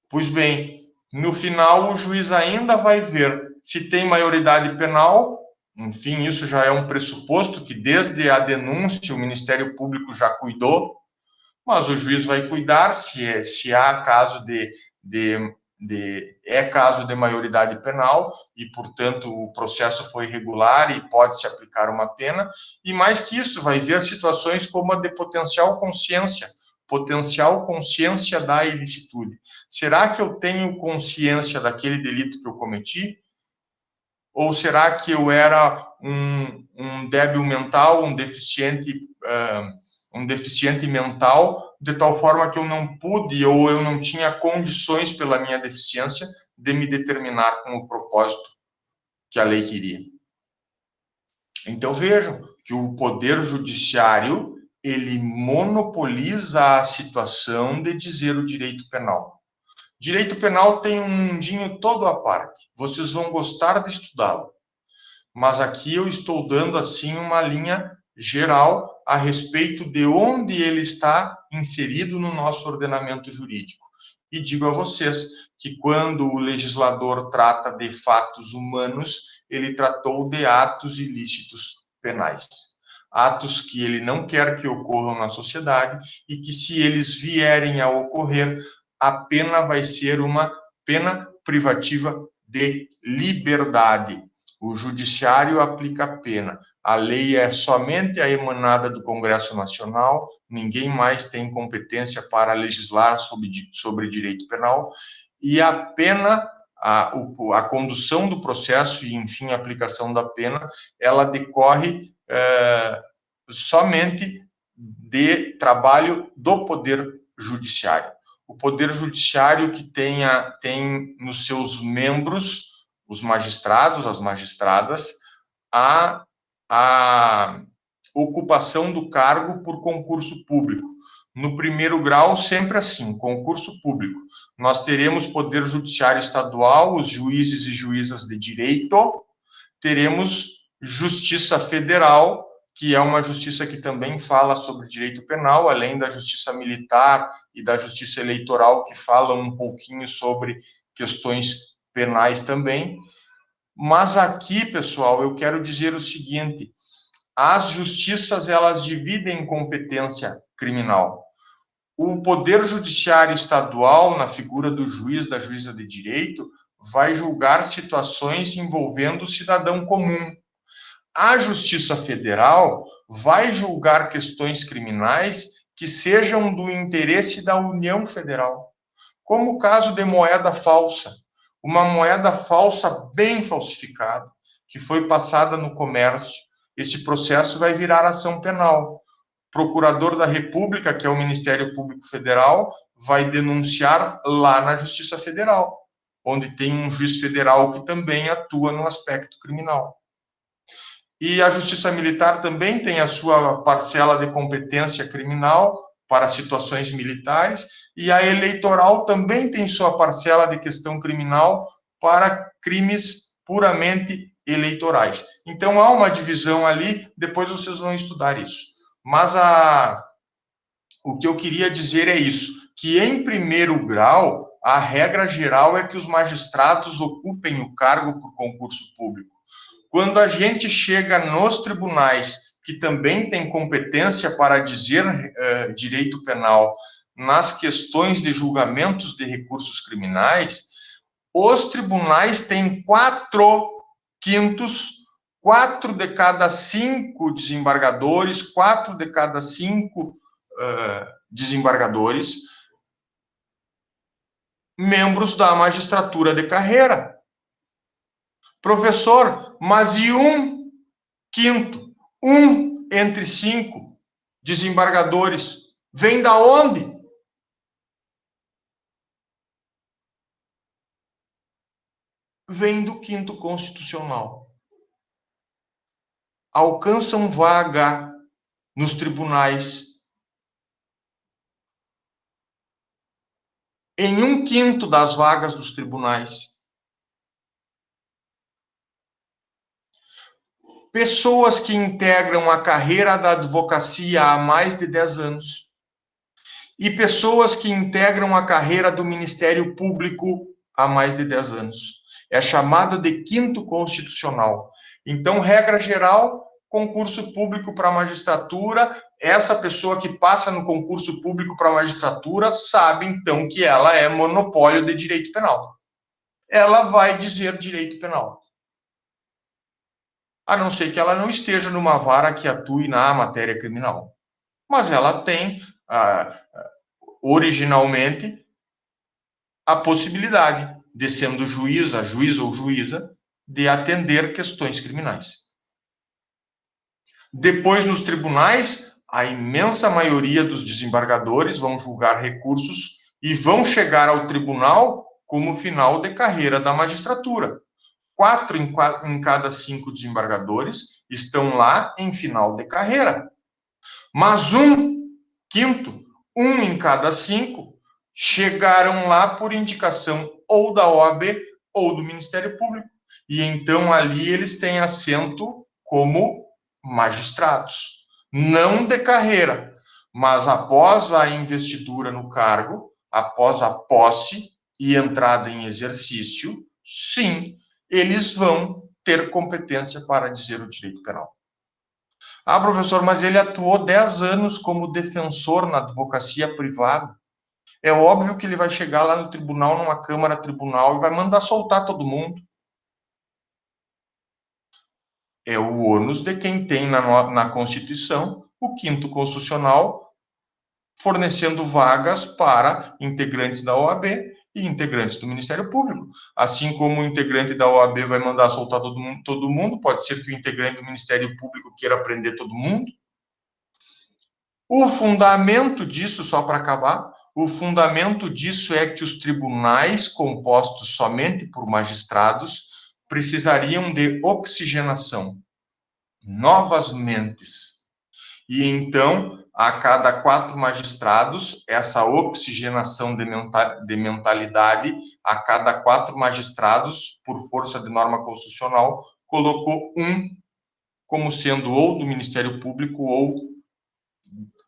Pois bem, no final, o juiz ainda vai ver se tem maioridade penal. Enfim, isso já é um pressuposto que desde a denúncia o Ministério Público já cuidou, mas o juiz vai cuidar se há caso caso de maioridade penal e, portanto, o processo foi regular e pode-se aplicar uma pena. E mais que isso, vai ver situações como a de potencial consciência da ilicitude. Será que eu tenho consciência daquele delito que eu cometi? Ou será que eu era um débil mental, um deficiente mental, de tal forma que eu não pude ou eu não tinha condições pela minha deficiência de me determinar com o propósito que a lei queria? Então vejam que o Poder Judiciário ele monopoliza a situação de dizer o direito penal. Direito penal tem um mundinho todo à parte. Vocês vão gostar de estudá-lo. Mas aqui eu estou dando assim uma linha geral a respeito de onde ele está inserido no nosso ordenamento jurídico. E digo a vocês que quando o legislador trata de fatos humanos, ele tratou de atos ilícitos penais. Atos que ele não quer que ocorram na sociedade e que, se eles vierem a ocorrer, a pena vai ser uma pena privativa de liberdade. O judiciário aplica a pena. A lei é somente a emanada do Congresso Nacional, ninguém mais tem competência para legislar sobre direito penal, e a pena, a condução do processo e, enfim, a aplicação da pena, ela decorre somente de trabalho do Poder Judiciário. O Poder Judiciário que tem nos seus membros os magistrados, as magistradas, a ocupação do cargo por concurso público. No primeiro grau, sempre assim, concurso público. Nós teremos Poder Judiciário Estadual, os juízes e juízas de direito, teremos Justiça Federal, que é uma justiça que também fala sobre direito penal, além da Justiça Militar e da Justiça Eleitoral, que falam um pouquinho sobre questões penais também. Mas aqui, pessoal, eu quero dizer o seguinte: as justiças, elas dividem competência criminal. O Poder Judiciário Estadual, na figura do juiz, da juíza de direito, vai julgar situações envolvendo o cidadão comum. A Justiça Federal vai julgar questões criminais que sejam do interesse da União Federal, como o caso de moeda falsa. Uma moeda falsa bem falsificada, que foi passada no comércio. Esse processo vai virar ação penal. Procurador da República, que é o Ministério Público Federal, vai denunciar lá na Justiça Federal, onde tem um juiz federal que também atua no aspecto criminal. E a Justiça Militar também tem a sua parcela de competência criminal para situações militares, e a Eleitoral também tem sua parcela de questão criminal para crimes puramente eleitorais. Então, há uma divisão ali, depois vocês vão estudar isso. Mas o que eu queria dizer é isso, que em primeiro grau, a regra geral é que os magistrados ocupem o cargo por concurso público. Quando a gente chega nos tribunais, que também têm competência para dizer direito penal nas questões de julgamentos de recursos criminais, os tribunais têm 4/5, 4 de cada 5 desembargadores, 4 de cada 5 desembargadores, membros da magistratura de carreira. Professor, mas e 1/5, 1 entre 5 desembargadores, vem da onde? Vem do 5º Constitucional. Alcançam vaga nos tribunais em 1/5 das vagas dos tribunais. Pessoas que integram a carreira da advocacia há mais de 10 anos e pessoas que integram a carreira do Ministério Público há mais de 10 anos. É chamado de 5º Constitucional. Então, regra geral, concurso público para magistratura, essa pessoa que passa no concurso público para magistratura sabe, então, que ela é monopólio de direito penal. Ela vai dizer direito penal. A não ser que ela não esteja numa vara que atue na matéria criminal. Mas ela tem, originalmente, a possibilidade de, sendo juiz ou juíza, de atender questões criminais. Depois, nos tribunais, a imensa maioria dos desembargadores vão julgar recursos e vão chegar ao tribunal como final de carreira da magistratura. 4 em cada 5 desembargadores estão lá em final de carreira. Mas 1/5, 1 em cada 5, chegaram lá por indicação ou da OAB ou do Ministério Público. E então ali eles têm assento como magistrados. Não de carreira, mas após a investidura no cargo, após a posse e entrada em exercício, sim, eles vão ter competência para dizer o direito penal. Ah, professor, mas ele atuou 10 anos como defensor na advocacia privada. É óbvio que ele vai chegar lá no tribunal, numa câmara tribunal, e vai mandar soltar todo mundo. É o ônus de quem tem na Constituição o 5º Constitucional fornecendo vagas para integrantes da OAB e integrantes do Ministério Público. Assim como o integrante da OAB vai mandar soltar todo mundo, pode ser que o integrante do Ministério Público queira prender todo mundo. O fundamento disso, só para acabar, o fundamento disso é que os tribunais compostos somente por magistrados precisariam de oxigenação, novas mentes. E então, a cada 4 magistrados, essa oxigenação de mentalidade, a cada 4 magistrados, por força de norma constitucional, colocou um como sendo ou do Ministério Público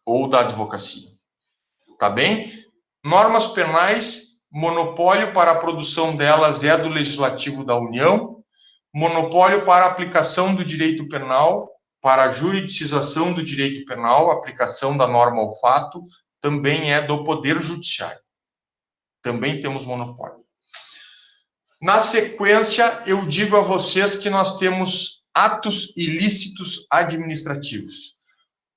ou da advocacia. Tá bem? Normas penais, monopólio para a produção delas é do Legislativo da União, monopólio para a aplicação do direito penal, para a juridicização do direito penal, aplicação da norma ao fato, também é do Poder Judiciário. Também temos monopólio. Na sequência, eu digo a vocês que nós temos atos ilícitos administrativos.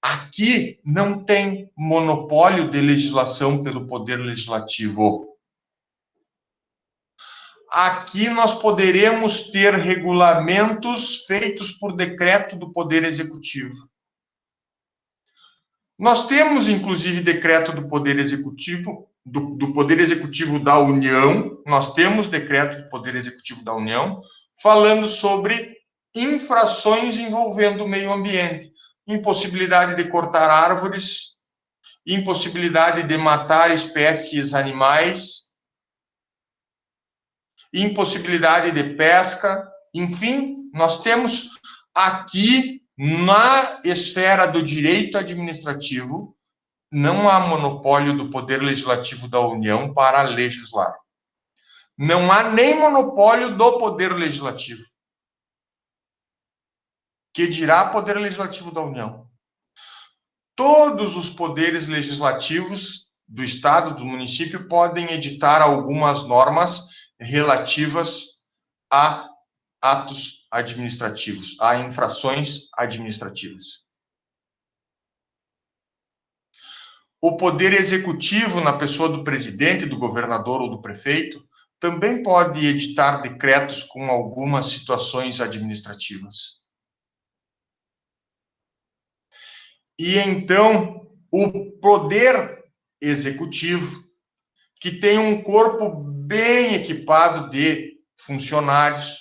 Aqui não tem monopólio de legislação pelo Poder Legislativo. Aqui nós poderemos ter regulamentos feitos por decreto do Poder Executivo. Nós temos, inclusive, decreto do Poder Executivo, do Poder Executivo da União, nós temos decreto do Poder Executivo da União, falando sobre infrações envolvendo o meio ambiente, impossibilidade de cortar árvores, impossibilidade de matar espécies animais, impossibilidade de pesca, enfim, nós temos aqui na esfera do direito administrativo, não há monopólio do Poder Legislativo da União para legislar. Não há nem monopólio do Poder Legislativo. Que dirá Poder Legislativo da União? Todos os poderes legislativos do Estado, do município, podem editar algumas normas relativas a atos administrativos, a infrações administrativas. O poder executivo, na pessoa do presidente, do governador ou do prefeito, também pode editar decretos com algumas situações administrativas. E então, o poder executivo, que tem um corpo bem equipado de funcionários,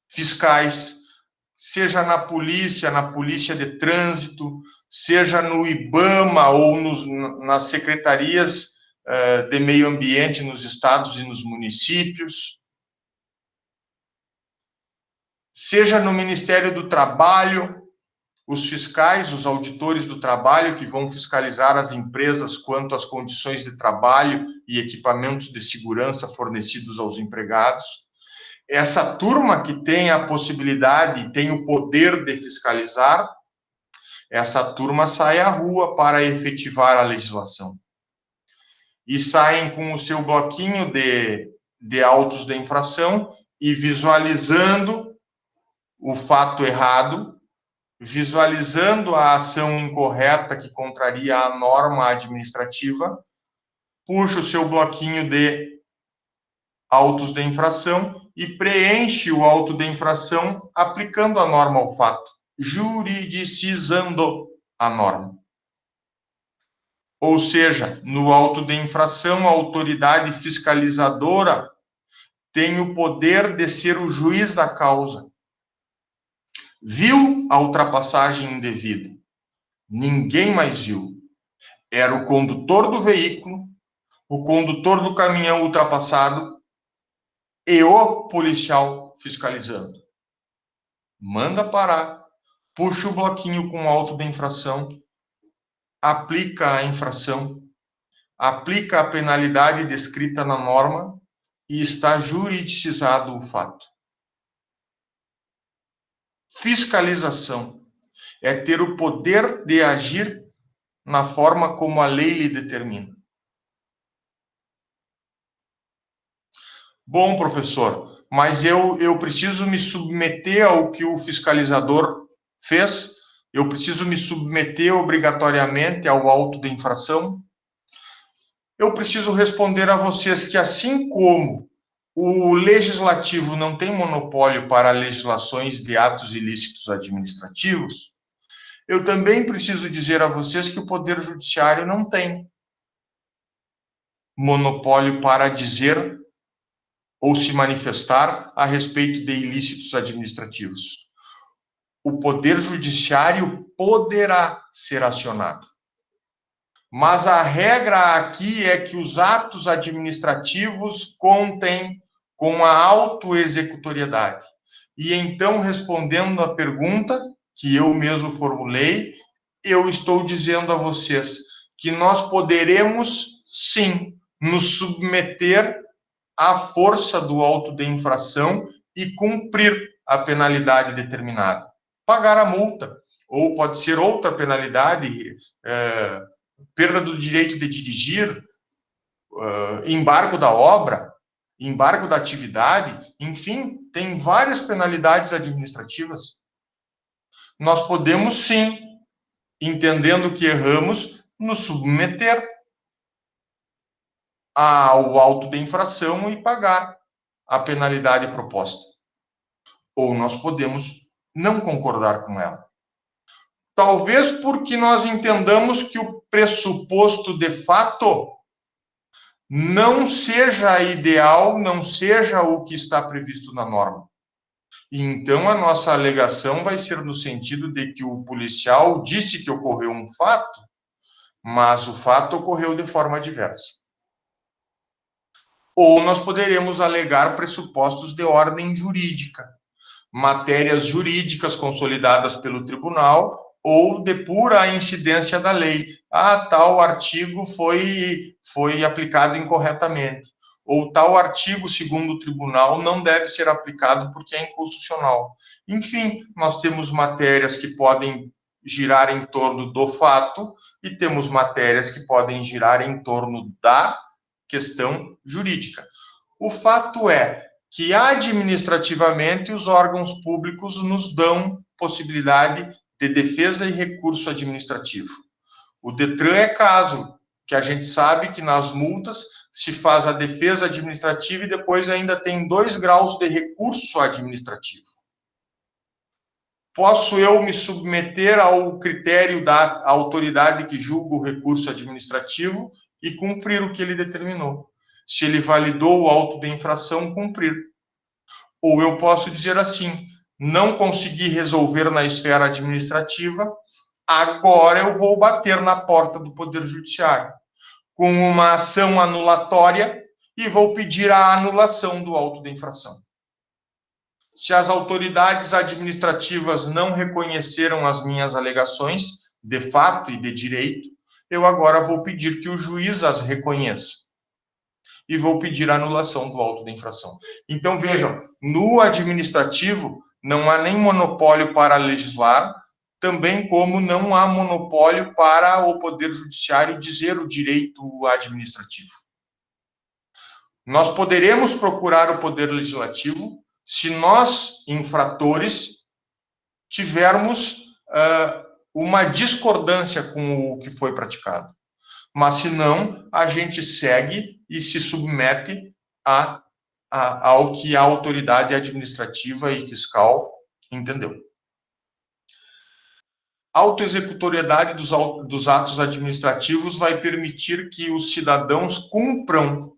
fiscais, seja na polícia de trânsito, seja no IBAMA ou nas secretarias de meio ambiente nos estados e nos municípios, seja no Ministério do Trabalho, os fiscais, os auditores do trabalho que vão fiscalizar as empresas quanto às condições de trabalho e equipamentos de segurança fornecidos aos empregados. Essa turma que tem a possibilidade, tem o poder de fiscalizar, essa turma sai à rua para efetivar a legislação. E saem com o seu bloquinho de autos de infração e visualizando o fato errado, visualizando a ação incorreta que contraria a norma administrativa, puxa o seu bloquinho de autos de infração e preenche o auto de infração aplicando a norma ao fato, juridicizando a norma. Ou seja, no auto de infração, a autoridade fiscalizadora tem o poder de ser o juiz da causa. Viu a ultrapassagem indevida? Ninguém mais viu. Era o condutor do veículo, o condutor do caminhão ultrapassado e o policial fiscalizando. Manda parar, puxa o bloquinho com auto de infração, aplica a infração, aplica a penalidade descrita na norma e está juridicizado o fato. Fiscalização é ter o poder de agir na forma como a lei lhe determina. Bom, professor, mas eu preciso me submeter ao que o fiscalizador fez? Eu preciso me submeter obrigatoriamente ao auto de infração? Eu preciso responder a vocês que, assim como o legislativo não tem monopólio para legislações de atos ilícitos administrativos, eu também preciso dizer a vocês que o Poder Judiciário não tem monopólio para dizer ou se manifestar a respeito de ilícitos administrativos. O Poder Judiciário poderá ser acionado. Mas a regra aqui é que os atos administrativos contem com a autoexecutoriedade. E então, respondendo à pergunta que eu mesmo formulei, eu estou dizendo a vocês que nós poderemos, sim, nos submeter à força do auto de infração e cumprir a penalidade determinada. Pagar a multa, ou pode ser outra penalidade, perda do direito de dirigir, embargo da obra, embargo da atividade, enfim, tem várias penalidades administrativas. Nós podemos, sim, entendendo que erramos, nos submeter ao auto de infração e pagar a penalidade proposta. Ou nós podemos não concordar com ela. Talvez porque nós entendamos que o pressuposto de fato não seja ideal, não seja o que está previsto na norma. E então a nossa alegação vai ser no sentido de que o policial disse que ocorreu um fato, mas o fato ocorreu de forma diversa. Ou nós poderemos alegar pressupostos de ordem jurídica, matérias jurídicas consolidadas pelo tribunal ou de pura incidência da lei. Tal artigo foi aplicado incorretamente. Ou tal artigo, segundo o tribunal, não deve ser aplicado porque é inconstitucional. Enfim, nós temos matérias que podem girar em torno do fato e temos matérias que podem girar em torno da questão jurídica. O fato é que administrativamente os órgãos públicos nos dão possibilidade de defesa e recurso administrativo. O DETRAN é caso que a gente sabe que nas multas se faz a defesa administrativa e depois ainda tem 2 graus de recurso administrativo. Posso eu me submeter ao critério da autoridade que julga o recurso administrativo e cumprir o que ele determinou. Se ele validou o auto de infração, cumprir. Ou eu posso dizer assim, não consegui resolver na esfera administrativa, agora eu vou bater na porta do Poder Judiciário com uma ação anulatória e vou pedir a anulação do auto de infração. Se as autoridades administrativas não reconheceram as minhas alegações, de fato e de direito, eu agora vou pedir que o juiz as reconheça. E vou pedir a anulação do auto de infração. Então, vejam, no administrativo, não há nem monopólio para legislar, também como não há monopólio para o Poder Judiciário dizer o direito administrativo. Nós poderemos procurar o Poder Legislativo se nós, infratores, tivermos uma discordância com o que foi praticado. Mas, se não, a gente segue e se submete ao que a autoridade administrativa e fiscal entendeu. A autoexecutoriedade dos atos administrativos vai permitir que os cidadãos cumpram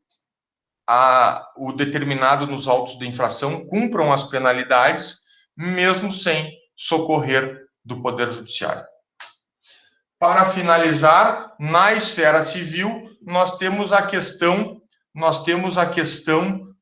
o determinado nos autos de infração, cumpram as penalidades, mesmo sem socorrer do Poder Judiciário. Para finalizar, na esfera civil, nós temos a questão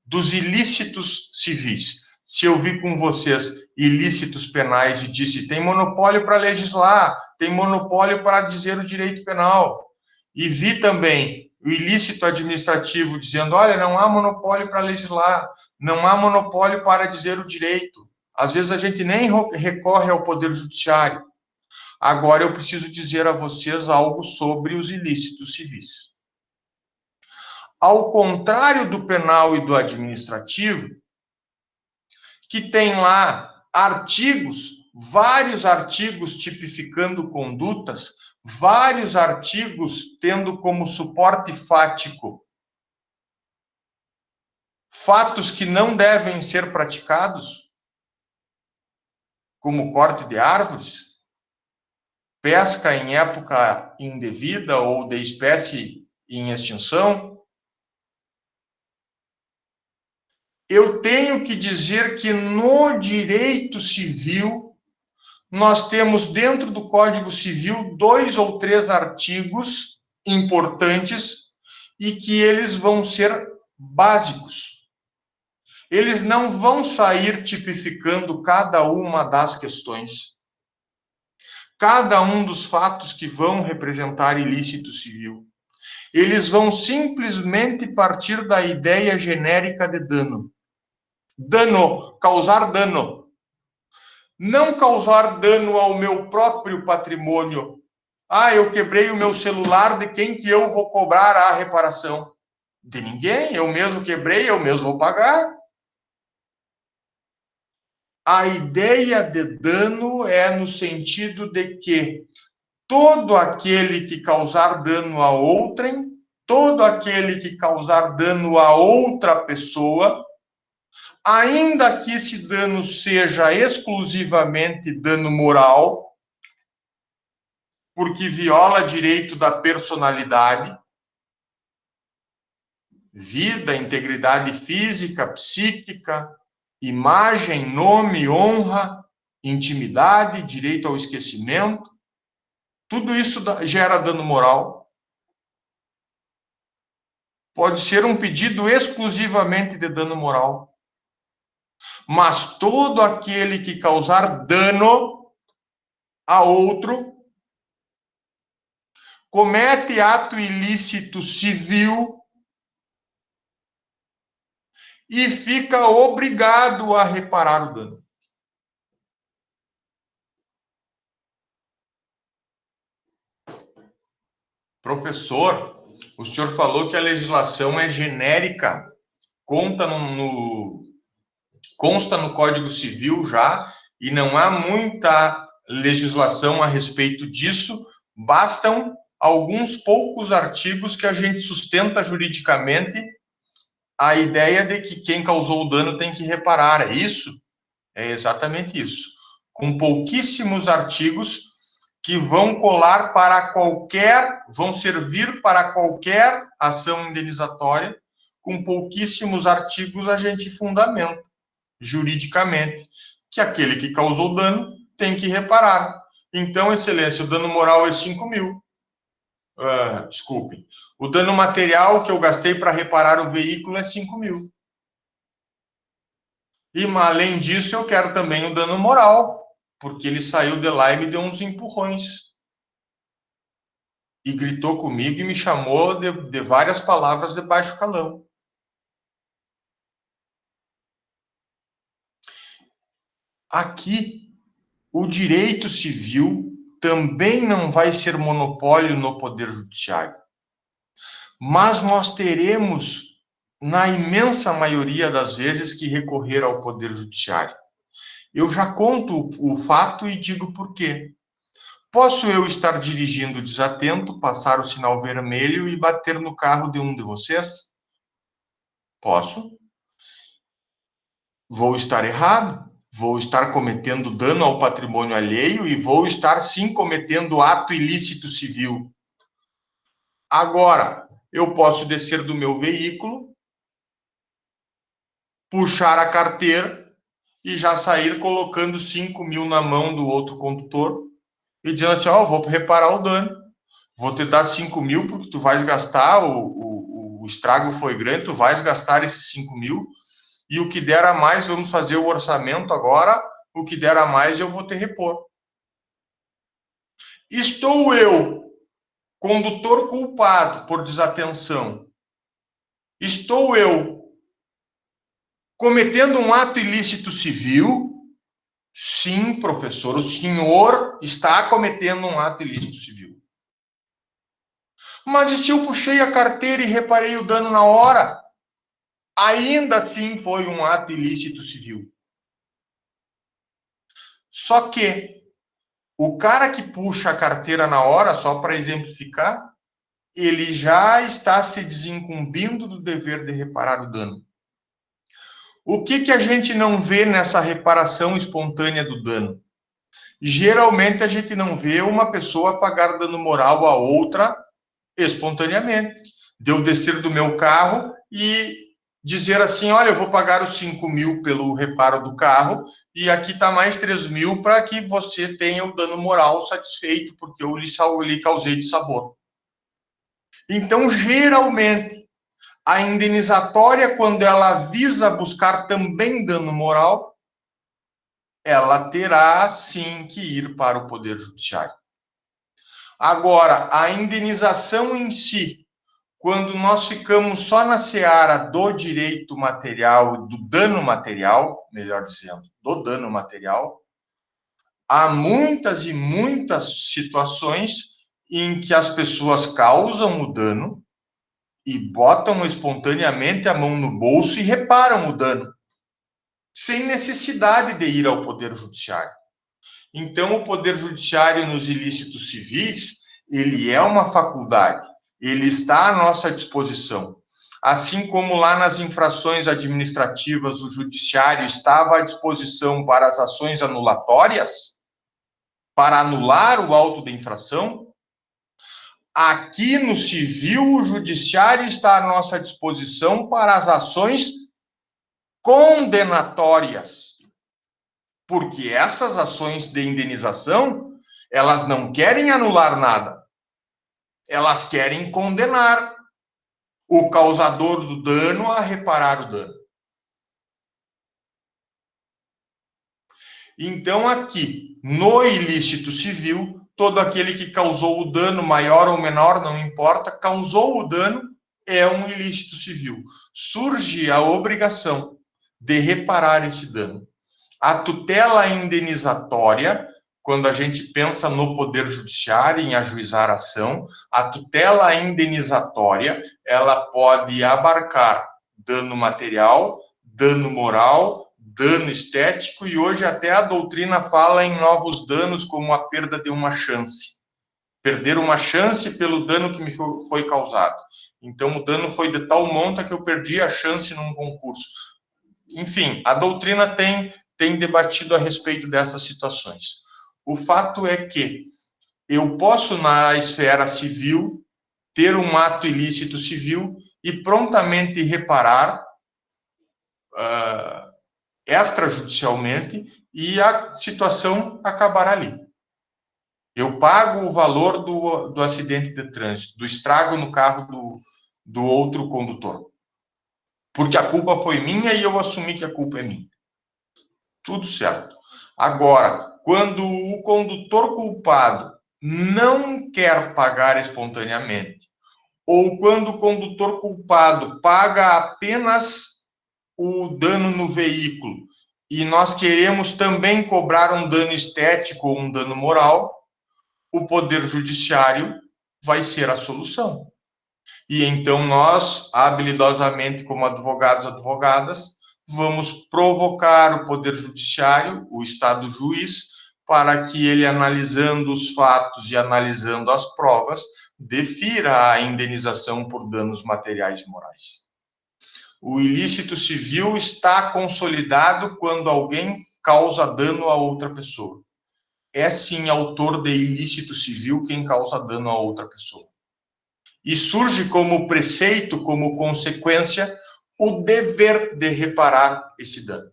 dos ilícitos civis. Se eu vi com vocês ilícitos penais e disse tem monopólio para legislar, tem monopólio para dizer o direito penal, e vi também o ilícito administrativo dizendo, olha, não há monopólio para legislar, não há monopólio para dizer o direito. Às vezes a gente nem recorre ao Poder Judiciário. Agora eu preciso dizer a vocês algo sobre os ilícitos civis. Ao contrário do penal e do administrativo, que tem lá artigos, vários artigos tipificando condutas, vários artigos tendo como suporte fático fatos que não devem ser praticados, como corte de árvores, pesca em época indevida ou de espécie em extinção, eu tenho que dizer que no direito civil, nós temos dentro do Código Civil 2 ou 3 artigos importantes e que eles vão ser básicos. Eles não vão sair tipificando cada uma das questões. Cada um dos fatos que vão representar ilícito civil. Eles vão simplesmente partir da ideia genérica de dano. Dano, causar dano. Não causar dano ao meu próprio patrimônio. Ah, eu quebrei o meu celular, de quem que eu vou cobrar a reparação? De ninguém, eu mesmo quebrei, eu mesmo vou pagar. A ideia de dano é no sentido de que todo aquele que causar dano a outrem, todo aquele que causar dano a outra pessoa, ainda que esse dano seja exclusivamente dano moral, porque viola direito da personalidade, vida, integridade física, psíquica, imagem, nome, honra, intimidade, direito ao esquecimento, tudo isso gera dano moral. Pode ser um pedido exclusivamente de dano moral. Mas todo aquele que causar dano a outro comete ato ilícito civil e fica obrigado a reparar o dano. Professor, o senhor falou que a legislação é genérica, consta no Código Civil já, e não há muita legislação a respeito disso, bastam alguns poucos artigos que a gente sustenta juridicamente a ideia de que quem causou o dano tem que reparar. É isso? É exatamente isso. Com pouquíssimos artigos que vão colar para vão servir para qualquer ação indenizatória, com pouquíssimos artigos a gente fundamenta juridicamente que aquele que causou dano tem que reparar. Então, excelência, o dano moral é 5 mil. Desculpem. O dano material que eu gastei para reparar o veículo é 5 mil. E, além disso, eu quero também o dano moral, porque ele saiu de lá e me deu uns empurrões. E gritou comigo e me chamou de várias palavras de baixo calão. Aqui, o direito civil também não vai ser monopólio no Poder Judiciário. Mas nós teremos, na imensa maioria das vezes, que recorrer ao Poder Judiciário. Eu já conto o fato e digo por quê. Posso eu estar dirigindo desatento, passar o sinal vermelho e bater no carro de um de vocês? Posso. Vou estar errado, vou estar cometendo dano ao patrimônio alheio e vou estar, sim, cometendo ato ilícito civil. Agora, eu posso descer do meu veículo, puxar a carteira e já sair colocando 5 mil na mão do outro condutor e dizendo assim, vou reparar o dano, vou te dar 5 mil porque tu vais gastar, o estrago foi grande, tu vais gastar esses 5 mil e o que der a mais, vamos fazer o orçamento agora, o que der a mais eu vou te repor. Estou eu, condutor culpado por desatenção, estou eu cometendo um ato ilícito civil? Sim, professor, o senhor está cometendo um ato ilícito civil. Mas e se eu puxei a carteira e reparei o dano na hora? Ainda assim foi um ato ilícito civil. Só que o cara que puxa a carteira na hora, só para exemplificar, ele já está se desincumbindo do dever de reparar o dano. O que a gente não vê nessa reparação espontânea do dano? Geralmente a gente não vê uma pessoa pagar dano moral a outra espontaneamente. De eu descer do meu carro e dizer assim, olha, eu vou pagar os 5 mil pelo reparo do carro e aqui está mais 3 mil para que você tenha o dano moral satisfeito, porque eu lhe causei de sabor. Então, geralmente, a indenizatória, quando ela visa buscar também dano moral, ela terá sim que ir para o Poder Judiciário. Agora, a indenização em si, quando nós ficamos só na seara do direito material, do dano material, melhor dizendo, do dano material, há muitas e muitas situações em que as pessoas causam o dano e botam espontaneamente a mão no bolso e reparam o dano, sem necessidade de ir ao Poder Judiciário. Então, o Poder Judiciário nos ilícitos civis, ele é uma faculdade, ele está à nossa disposição. Assim como lá nas infrações administrativas o Judiciário estava à disposição para as ações anulatórias, para anular o auto de infração, aqui no civil o Judiciário está à nossa disposição para as ações condenatórias. Porque essas ações de indenização, elas não querem anular nada. Elas querem condenar o causador do dano a reparar o dano. Então, aqui, no ilícito civil, todo aquele que causou o dano, maior ou menor, não importa, causou o dano, é um ilícito civil. Surge a obrigação de reparar esse dano. A tutela indenizatória, quando a gente pensa no Poder Judiciário em ajuizar a ação, a tutela indenizatória, ela pode abarcar dano material, dano moral, dano estético, e hoje até a doutrina fala em novos danos, como a perda de uma chance. Perder uma chance pelo dano que me foi causado. Então, o dano foi de tal monta que eu perdi a chance num concurso. Enfim, a doutrina tem debatido a respeito dessas situações. O fato é que eu posso, na esfera civil, ter um ato ilícito civil e prontamente reparar extrajudicialmente e a situação acabará ali. Eu pago o valor do acidente de trânsito, do estrago no carro do outro condutor. Porque a culpa foi minha e eu assumi que a culpa é minha. Tudo certo. Agora, quando o condutor culpado não quer pagar espontaneamente, ou quando o condutor culpado paga apenas o dano no veículo e nós queremos também cobrar um dano estético ou um dano moral, o Poder Judiciário vai ser a solução. E então nós, habilidosamente, como advogados, advogadas, vamos provocar o Poder Judiciário, o Estado juiz, para que ele, analisando os fatos e analisando as provas, defira a indenização por danos materiais e morais. O ilícito civil está consolidado quando alguém causa dano a outra pessoa. É sim autor de ilícito civil quem causa dano a outra pessoa. E surge como preceito, como consequência, o dever de reparar esse dano.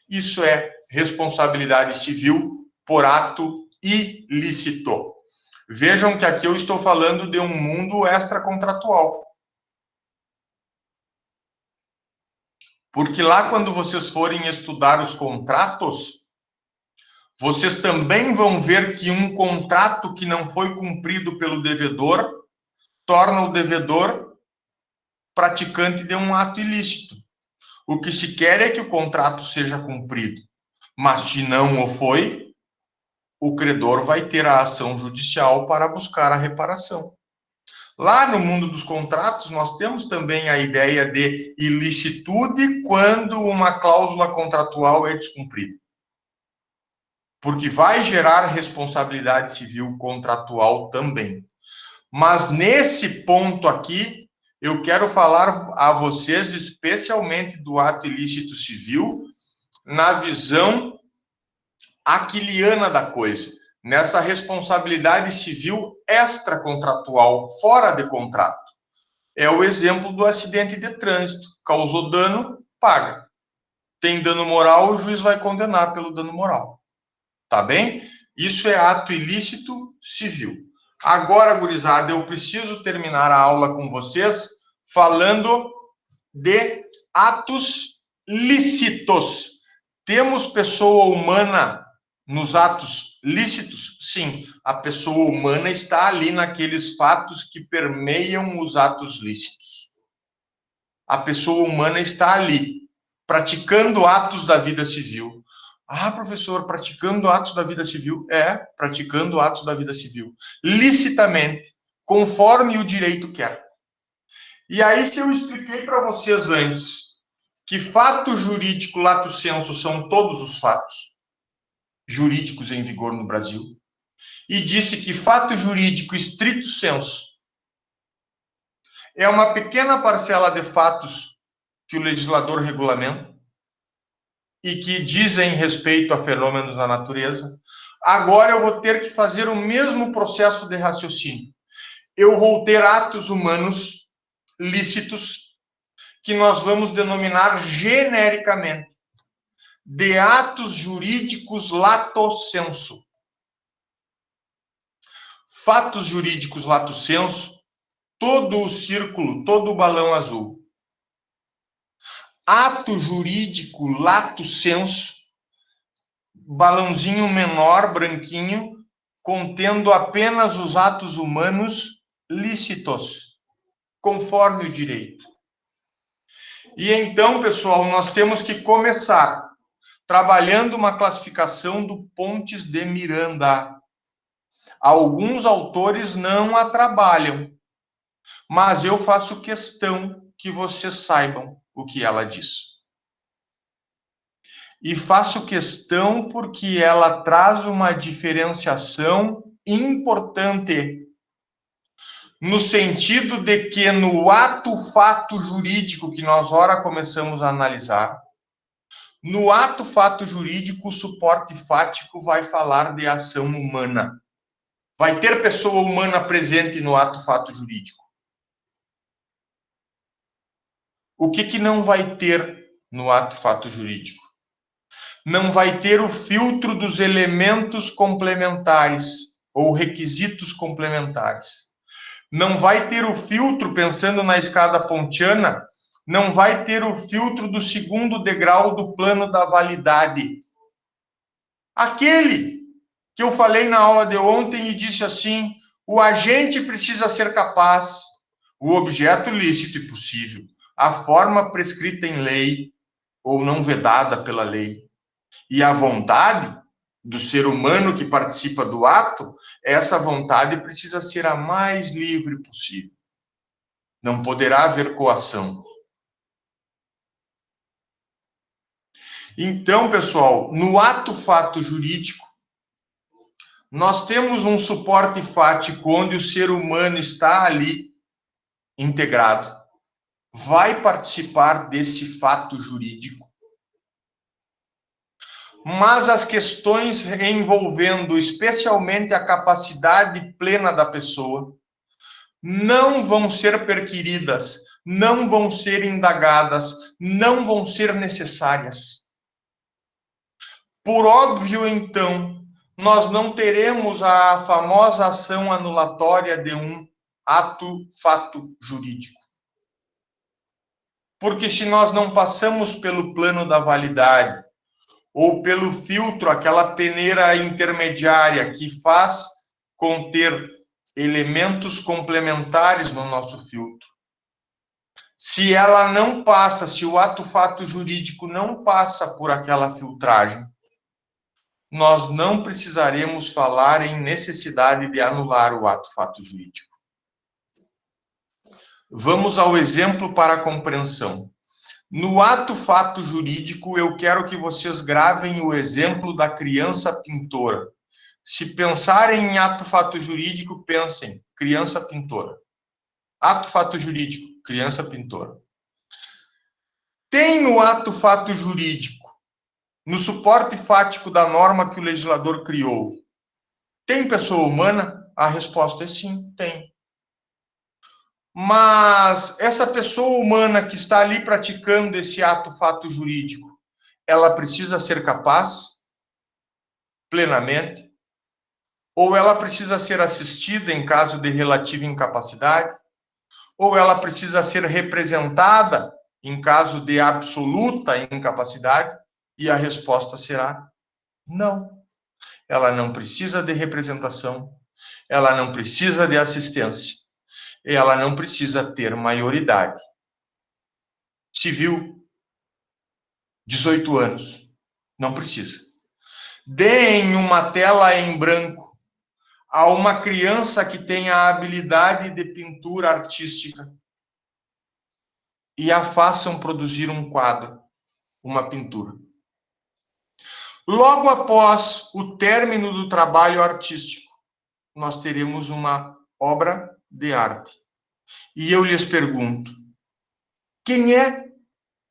Isso é responsabilidade civil por ato ilícito. Vejam que aqui eu estou falando de um mundo extracontratual. Porque lá, quando vocês forem estudar os contratos, vocês também vão ver que um contrato que não foi cumprido pelo devedor torna o devedor praticante de um ato ilícito. O que se quer é que o contrato seja cumprido. Mas se não o foi, o credor vai ter a ação judicial para buscar a reparação. Lá no mundo dos contratos, nós temos também a ideia de ilicitude quando uma cláusula contratual é descumprida. Porque vai gerar responsabilidade civil contratual também. Mas nesse ponto aqui, eu quero falar a vocês especialmente do ato ilícito civil na visão aquiliana da coisa, nessa responsabilidade civil extracontratual, fora de contrato. É o exemplo do acidente de trânsito. Causou dano, paga. Tem dano moral, o juiz vai condenar pelo dano moral. Tá bem? Isso é ato ilícito civil. Agora, gurizada, eu preciso terminar a aula com vocês falando de atos lícitos. Temos pessoa humana nos atos lícitos? Sim, a pessoa humana está ali naqueles fatos que permeiam os atos lícitos. A pessoa humana está ali, praticando atos da vida civil. Ah, professor, praticando atos da vida civil? É, praticando atos da vida civil. Licitamente, conforme o direito quer. E aí, se eu expliquei para vocês antes que fato jurídico lato sensu são todos os fatos jurídicos em vigor no Brasil, e disse que fato jurídico estrito sensu é uma pequena parcela de fatos que o legislador regulamenta e que dizem respeito a fenômenos da natureza, agora eu vou ter que fazer o mesmo processo de raciocínio. Eu vou ter atos humanos lícitos que nós vamos denominar genericamente de atos jurídicos lato sensu. Fatos jurídicos lato sensu, todo o círculo, todo o balão azul. Ato jurídico lato sensu, balãozinho menor, branquinho, contendo apenas os atos humanos lícitos, conforme o direito. E então, pessoal, nós temos que começar trabalhando uma classificação do Pontes de Miranda. Alguns autores não a trabalham, mas eu faço questão que vocês saibam o que ela diz. E faço questão porque ela traz uma diferenciação importante, no sentido de que no ato fato jurídico que nós ora começamos a analisar, no ato fato jurídico, o suporte fático vai falar de ação humana. Vai ter pessoa humana presente no ato fato jurídico. O que não vai ter no ato fato jurídico? Não vai ter o filtro dos elementos complementares ou requisitos complementares. Não vai ter o filtro, pensando na escada pontiana, não vai ter o filtro do segundo degrau do plano da validade. Aquele que eu falei na aula de ontem e disse assim: o agente precisa ser capaz, o objeto lícito e possível, a forma prescrita em lei ou não vedada pela lei, e a vontade do ser humano que participa do ato, essa vontade precisa ser a mais livre possível. Não poderá haver coação. Então, pessoal, no ato fato jurídico, nós temos um suporte fático onde o ser humano está ali integrado, vai participar desse fato jurídico. Mas as questões envolvendo especialmente a capacidade plena da pessoa não vão ser perquiridas, não vão ser indagadas, não vão ser necessárias. Por óbvio, então, nós não teremos a famosa ação anulatória de um ato fato jurídico. Porque se nós não passamos pelo plano da validade, ou pelo filtro, aquela peneira intermediária que faz conter elementos complementares no nosso filtro, se ela não passa, se o ato fato jurídico não passa por aquela filtragem, nós não precisaremos falar em necessidade de anular o ato fato jurídico. Vamos ao exemplo para a compreensão. No ato fato jurídico, eu quero que vocês gravem o exemplo da criança pintora. Se pensarem em ato fato jurídico, pensem, criança pintora. Ato fato jurídico, criança pintora. Tem no ato fato jurídico, no suporte fático da norma que o legislador criou, tem pessoa humana? A resposta é sim, tem. Mas essa pessoa humana que está ali praticando esse ato fato jurídico, ela precisa ser capaz plenamente? Ou ela precisa ser assistida em caso de relativa incapacidade? Ou ela precisa ser representada em caso de absoluta incapacidade? E a resposta será não. Ela não precisa de representação, ela não precisa de assistência, ela não precisa ter maioridade. Civil, 18 anos, não precisa. Deem uma tela em branco a uma criança que tenha a habilidade de pintura artística e a façam produzir um quadro, uma pintura. Logo após o término do trabalho artístico, nós teremos uma obra de arte. E eu lhes pergunto, quem é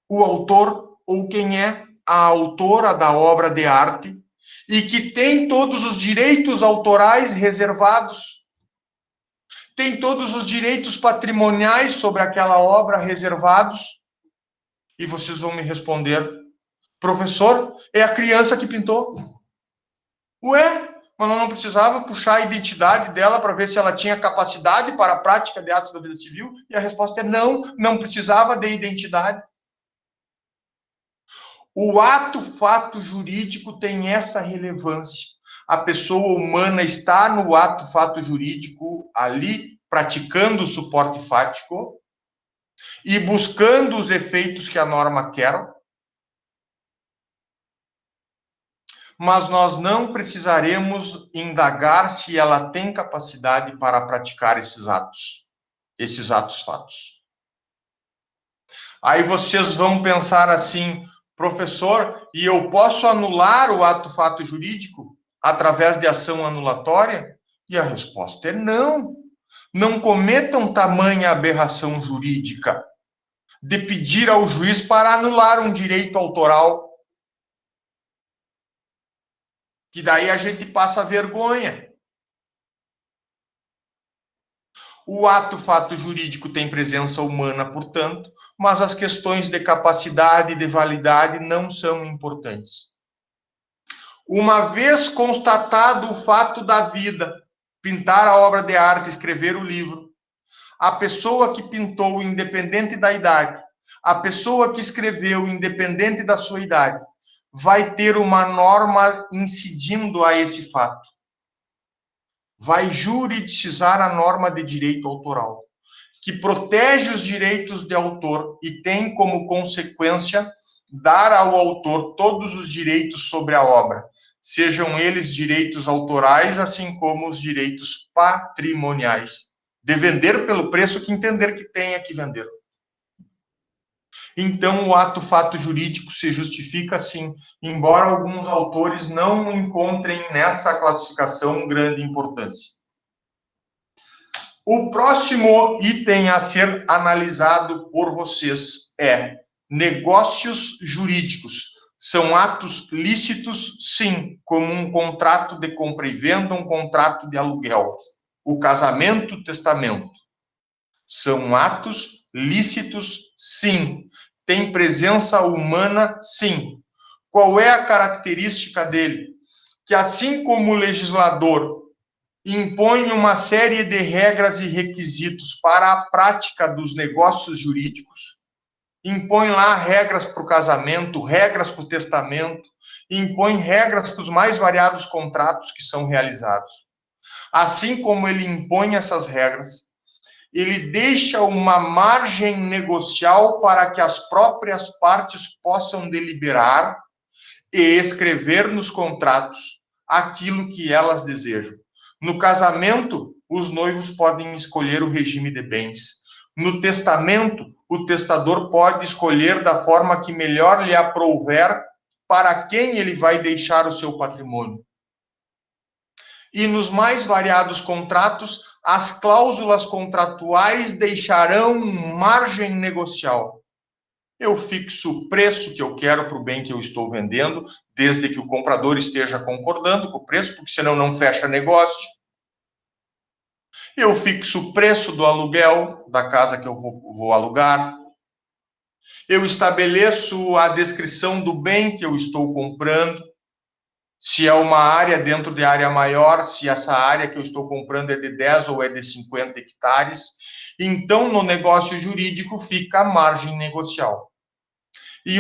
o autor ou quem é a autora da obra de arte e que tem todos os direitos autorais reservados, tem todos os direitos patrimoniais sobre aquela obra reservados? E vocês vão me responder, professor, é a criança que pintou. Ué, mas eu não precisava puxar a identidade dela para ver se ela tinha capacidade para a prática de atos da vida civil? E a resposta é não, não precisava de identidade. O ato-fato jurídico tem essa relevância. A pessoa humana está no ato-fato jurídico ali, praticando o suporte fático e buscando os efeitos que a norma quer, mas nós não precisaremos indagar se ela tem capacidade para praticar esses atos fatos. Aí vocês vão pensar assim, professor, e eu posso anular o ato fato jurídico através de ação anulatória? E a resposta é não. Não cometam tamanha aberração jurídica de pedir ao juiz para anular um direito autoral, que daí a gente passa vergonha. O ato fato jurídico tem presença humana, portanto, mas as questões de capacidade e de validade não são importantes. Uma vez constatado o fato da vida, pintar a obra de arte, escrever o livro, a pessoa que pintou, independente da idade, a pessoa que escreveu, independente da sua idade, vai ter uma norma incidindo a esse fato. Vai juridicizar a norma de direito autoral, que protege os direitos de autor e tem como consequência dar ao autor todos os direitos sobre a obra, sejam eles direitos autorais, assim como os direitos patrimoniais, de vender pelo preço que entender que tenha que vender. Então, o ato fato jurídico se justifica assim, embora alguns autores não encontrem nessa classificação grande importância. O próximo item a ser analisado por vocês é negócios jurídicos. São atos lícitos, sim, como um contrato de compra e venda, um contrato de aluguel. O casamento, o testamento. São atos lícitos, sim. Tem presença humana, sim. Qual é a característica dele? Que assim como o legislador impõe uma série de regras e requisitos para a prática dos negócios jurídicos, impõe lá regras para o casamento, regras para o testamento, impõe regras para os mais variados contratos que são realizados. Assim como ele impõe essas regras, ele deixa uma margem negocial para que as próprias partes possam deliberar e escrever nos contratos aquilo que elas desejam. No casamento, os noivos podem escolher o regime de bens. No testamento, o testador pode escolher da forma que melhor lhe aprouver para quem ele vai deixar o seu patrimônio. E nos mais variados contratos, as cláusulas contratuais deixarão margem negocial. Eu fixo o preço que eu quero para o bem que eu estou vendendo, desde que o comprador esteja concordando com o preço, porque senão não fecha negócio. Eu fixo o preço do aluguel da casa que eu vou alugar. Eu estabeleço a descrição do bem que eu estou comprando. se é uma área dentro de área maior, se essa área que eu estou comprando é de 10 ou é de 50 hectares. Então, no negócio jurídico, fica a margem negocial. E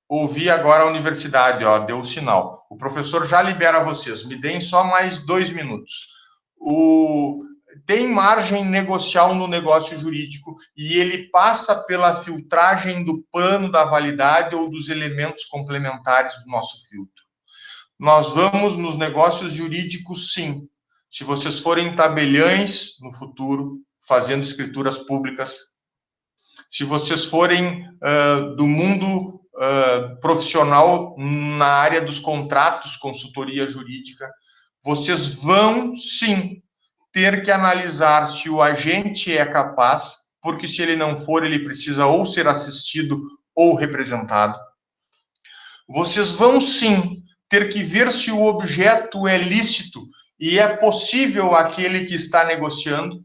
ouvi agora a universidade, ó, deu o sinal. O professor já libera vocês, me deem só mais 2 minutos. Tem margem negocial no negócio jurídico e ele passa pela filtragem do plano da validade ou dos elementos complementares do nosso filtro. Nós vamos nos negócios jurídicos, sim. Se vocês forem tabeliães no futuro, fazendo escrituras públicas, se vocês forem do mundo profissional na área dos contratos, consultoria jurídica, vocês vão, sim, ter que analisar se o agente é capaz, porque se ele não for, ele precisa ou ser assistido ou representado. Vocês vão, sim, ter que ver se o objeto é lícito e é possível aquele que está negociando,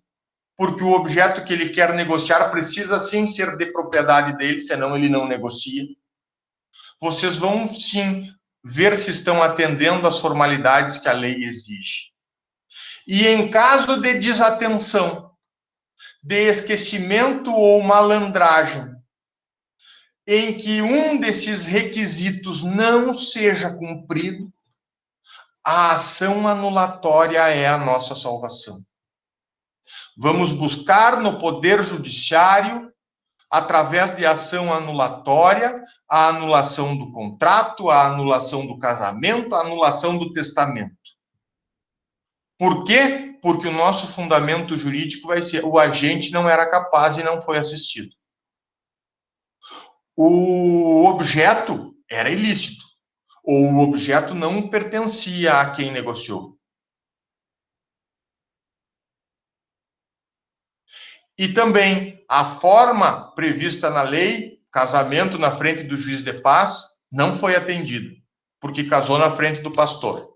porque o objeto que ele quer negociar precisa, sim, ser de propriedade dele, senão ele não negocia. Vocês vão, sim, ver se estão atendendo às formalidades que a lei exige. E em caso de desatenção, de esquecimento ou malandragem, em que um desses requisitos não seja cumprido, a ação anulatória é a nossa salvação. Vamos buscar no Poder Judiciário, através de ação anulatória, a anulação do contrato, a anulação do casamento, a anulação do testamento. Por quê? Porque o nosso fundamento jurídico vai ser: o agente não era capaz e não foi assistido. O objeto era ilícito, ou o objeto não pertencia a quem negociou. E também a forma prevista na lei, casamento na frente do juiz de paz, não foi atendido, porque casou na frente do pastor.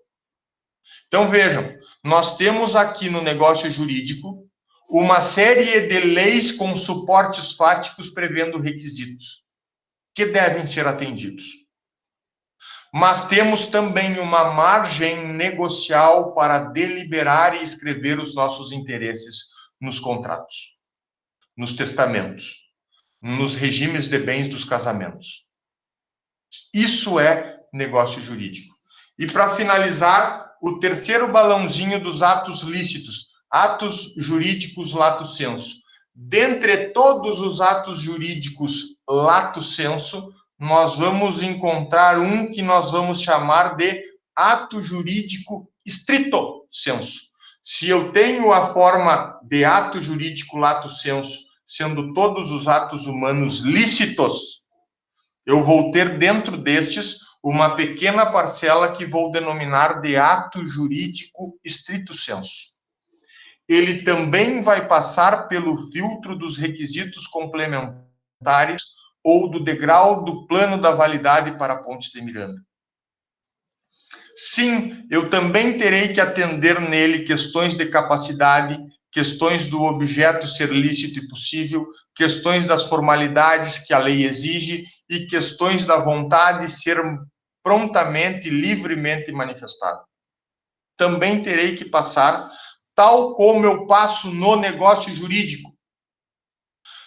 Então vejam, nós temos aqui no negócio jurídico uma série de leis com suportes fáticos prevendo requisitos que devem ser atendidos. Mas temos também uma margem negocial para deliberar e escrever os nossos interesses nos contratos, nos testamentos, nos regimes de bens dos casamentos. Isso é negócio jurídico. E para finalizar, o terceiro balãozinho dos atos lícitos, atos jurídicos lato sensu. Dentre todos os atos jurídicos lato sensu, nós vamos encontrar um que nós vamos chamar de ato jurídico stricto sensu. Se eu tenho a forma de ato jurídico lato sensu, sendo todos os atos humanos lícitos, eu vou ter dentro destes uma pequena parcela que vou denominar de ato jurídico stricto sensu. Ele também vai passar pelo filtro dos requisitos complementares ou do degrau do plano da validade para a Ponte de Miranda. Sim, eu também terei que atender nele questões de capacidade, questões do objeto ser lícito e possível, questões das formalidades que a lei exige e questões da vontade ser prontamente e livremente manifestada. Também terei que passar, tal como eu passo no negócio jurídico.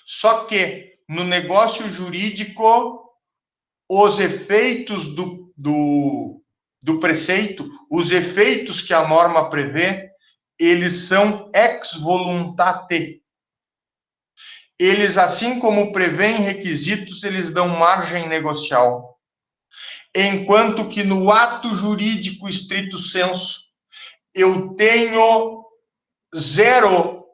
Só que no negócio jurídico, os efeitos do preceito, os efeitos que a norma prevê, eles são ex voluntate. Eles, assim como prevêem requisitos, eles dão margem negocial. Enquanto que no ato jurídico stricto sensu, eu tenho zero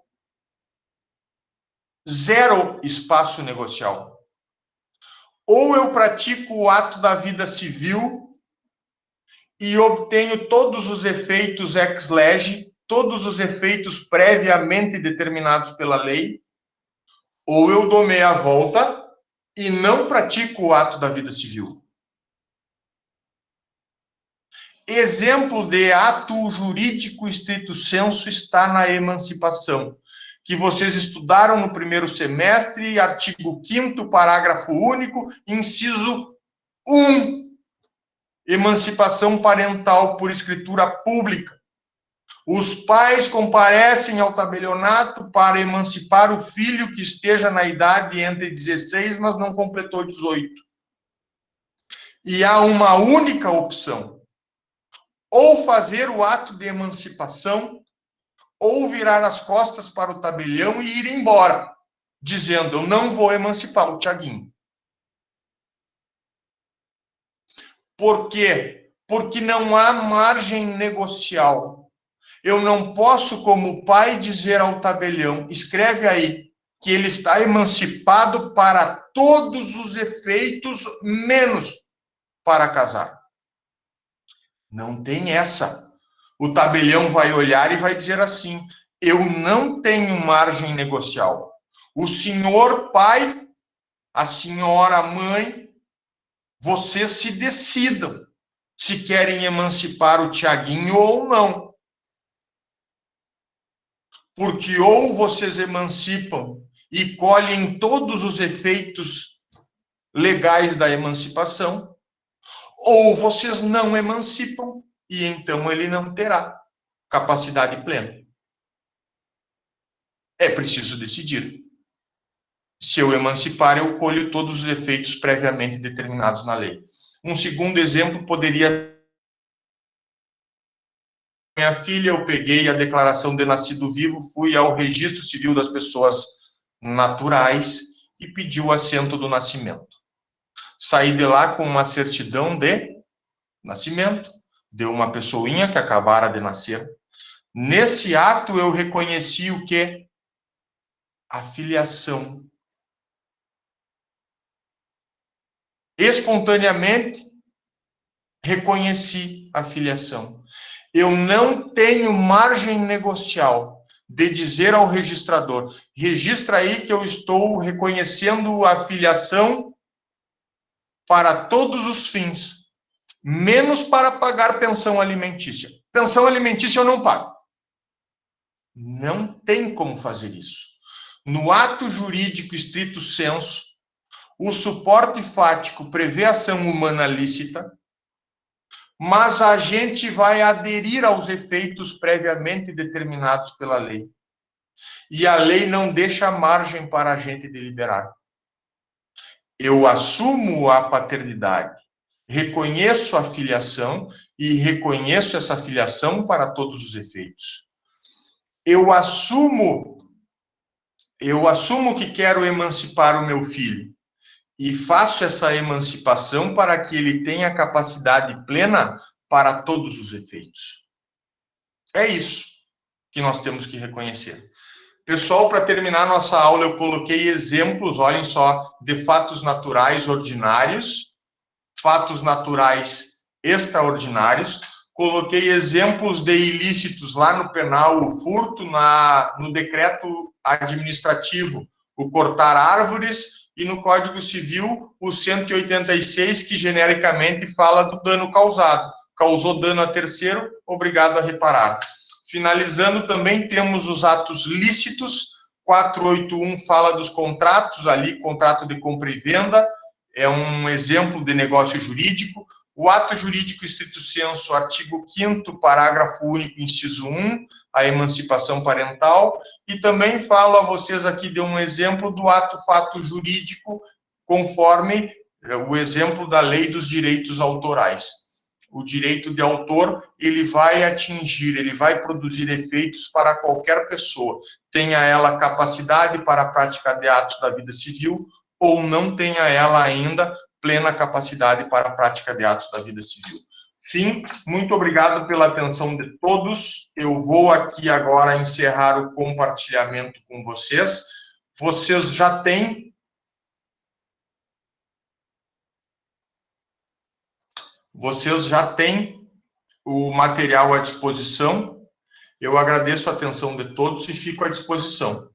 espaço negocial. Ou eu pratico o ato da vida civil e obtenho todos os efeitos ex lege, todos os efeitos previamente determinados pela lei, ou eu dou meia volta e não pratico o ato da vida civil. Exemplo de ato jurídico stricto sensu está na emancipação, que vocês estudaram no primeiro semestre, artigo 5º, parágrafo único, inciso 1. Emancipação parental por escritura pública. Os pais comparecem ao tabelionato para emancipar o filho que esteja na idade entre 16, mas não completou 18. E há uma única opção: ou fazer o ato de emancipação, ou virar as costas para o tabelião e ir embora, dizendo: eu não vou emancipar o Tiaguinho. Por quê? Porque não há margem negocial. Eu não posso, como pai, dizer ao tabelião: escreve aí que ele está emancipado para todos os efeitos, menos para casar. Não tem essa. O tabelião vai olhar e vai dizer assim: eu não tenho margem negocial. O senhor pai, a senhora mãe, vocês se decidam se querem emancipar o Tiaguinho ou não. Porque ou vocês emancipam e colhem todos os efeitos legais da emancipação, ou vocês não emancipam e então ele não terá capacidade plena. É preciso decidir. Se eu emancipar, eu colho todos os efeitos previamente determinados na lei. Um segundo exemplo poderia: minha filha, eu peguei a declaração de nascido vivo, fui ao registro civil das pessoas naturais e pedi o assento do nascimento. Saí de lá com uma certidão de nascimento de uma pessoinha que acabara de nascer. Nesse ato eu reconheci o quê? A filiação. Espontaneamente reconheci a filiação. Eu não tenho margem negocial de dizer ao registrador: registra aí que eu estou reconhecendo a filiação para todos os fins, menos para pagar pensão alimentícia. Pensão alimentícia eu não pago. Não tem como fazer isso. No ato jurídico estrito sensu, o suporte fático prevê ação humana lícita, mas a gente vai aderir aos efeitos previamente determinados pela lei. E a lei não deixa margem para a gente deliberar. Eu assumo a paternidade, reconheço a filiação e reconheço essa filiação para todos os efeitos. Eu assumo que quero emancipar o meu filho e faço essa emancipação para que ele tenha capacidade plena para todos os efeitos. É isso que nós temos que reconhecer. Pessoal, para terminar nossa aula, eu coloquei exemplos, olhem só, de fatos naturais ordinários, fatos naturais extraordinários. Coloquei exemplos de ilícitos lá no penal, o furto, no decreto administrativo, o cortar árvores, e no Código Civil, o 186, que genericamente fala do dano causado. Causou dano a terceiro, obrigado a reparar. Finalizando, também temos os atos lícitos. 481 fala dos contratos, ali, contrato de compra e venda, é um exemplo de negócio jurídico. O ato jurídico estrito sensu, artigo 5º, parágrafo único, inciso 1, a emancipação parental. E também falo a vocês aqui de um exemplo do ato fato jurídico, conforme o exemplo da lei dos direitos autorais. O direito de autor, ele vai atingir, ele vai produzir efeitos para qualquer pessoa, tenha ela capacidade para a prática de atos da vida civil ou não tenha ela ainda plena capacidade para a prática de atos da vida civil. Fim, muito obrigado pela atenção de todos. Eu vou aqui agora encerrar o compartilhamento com vocês. Vocês já têm o material à disposição. Eu agradeço a atenção de todos e fico à disposição.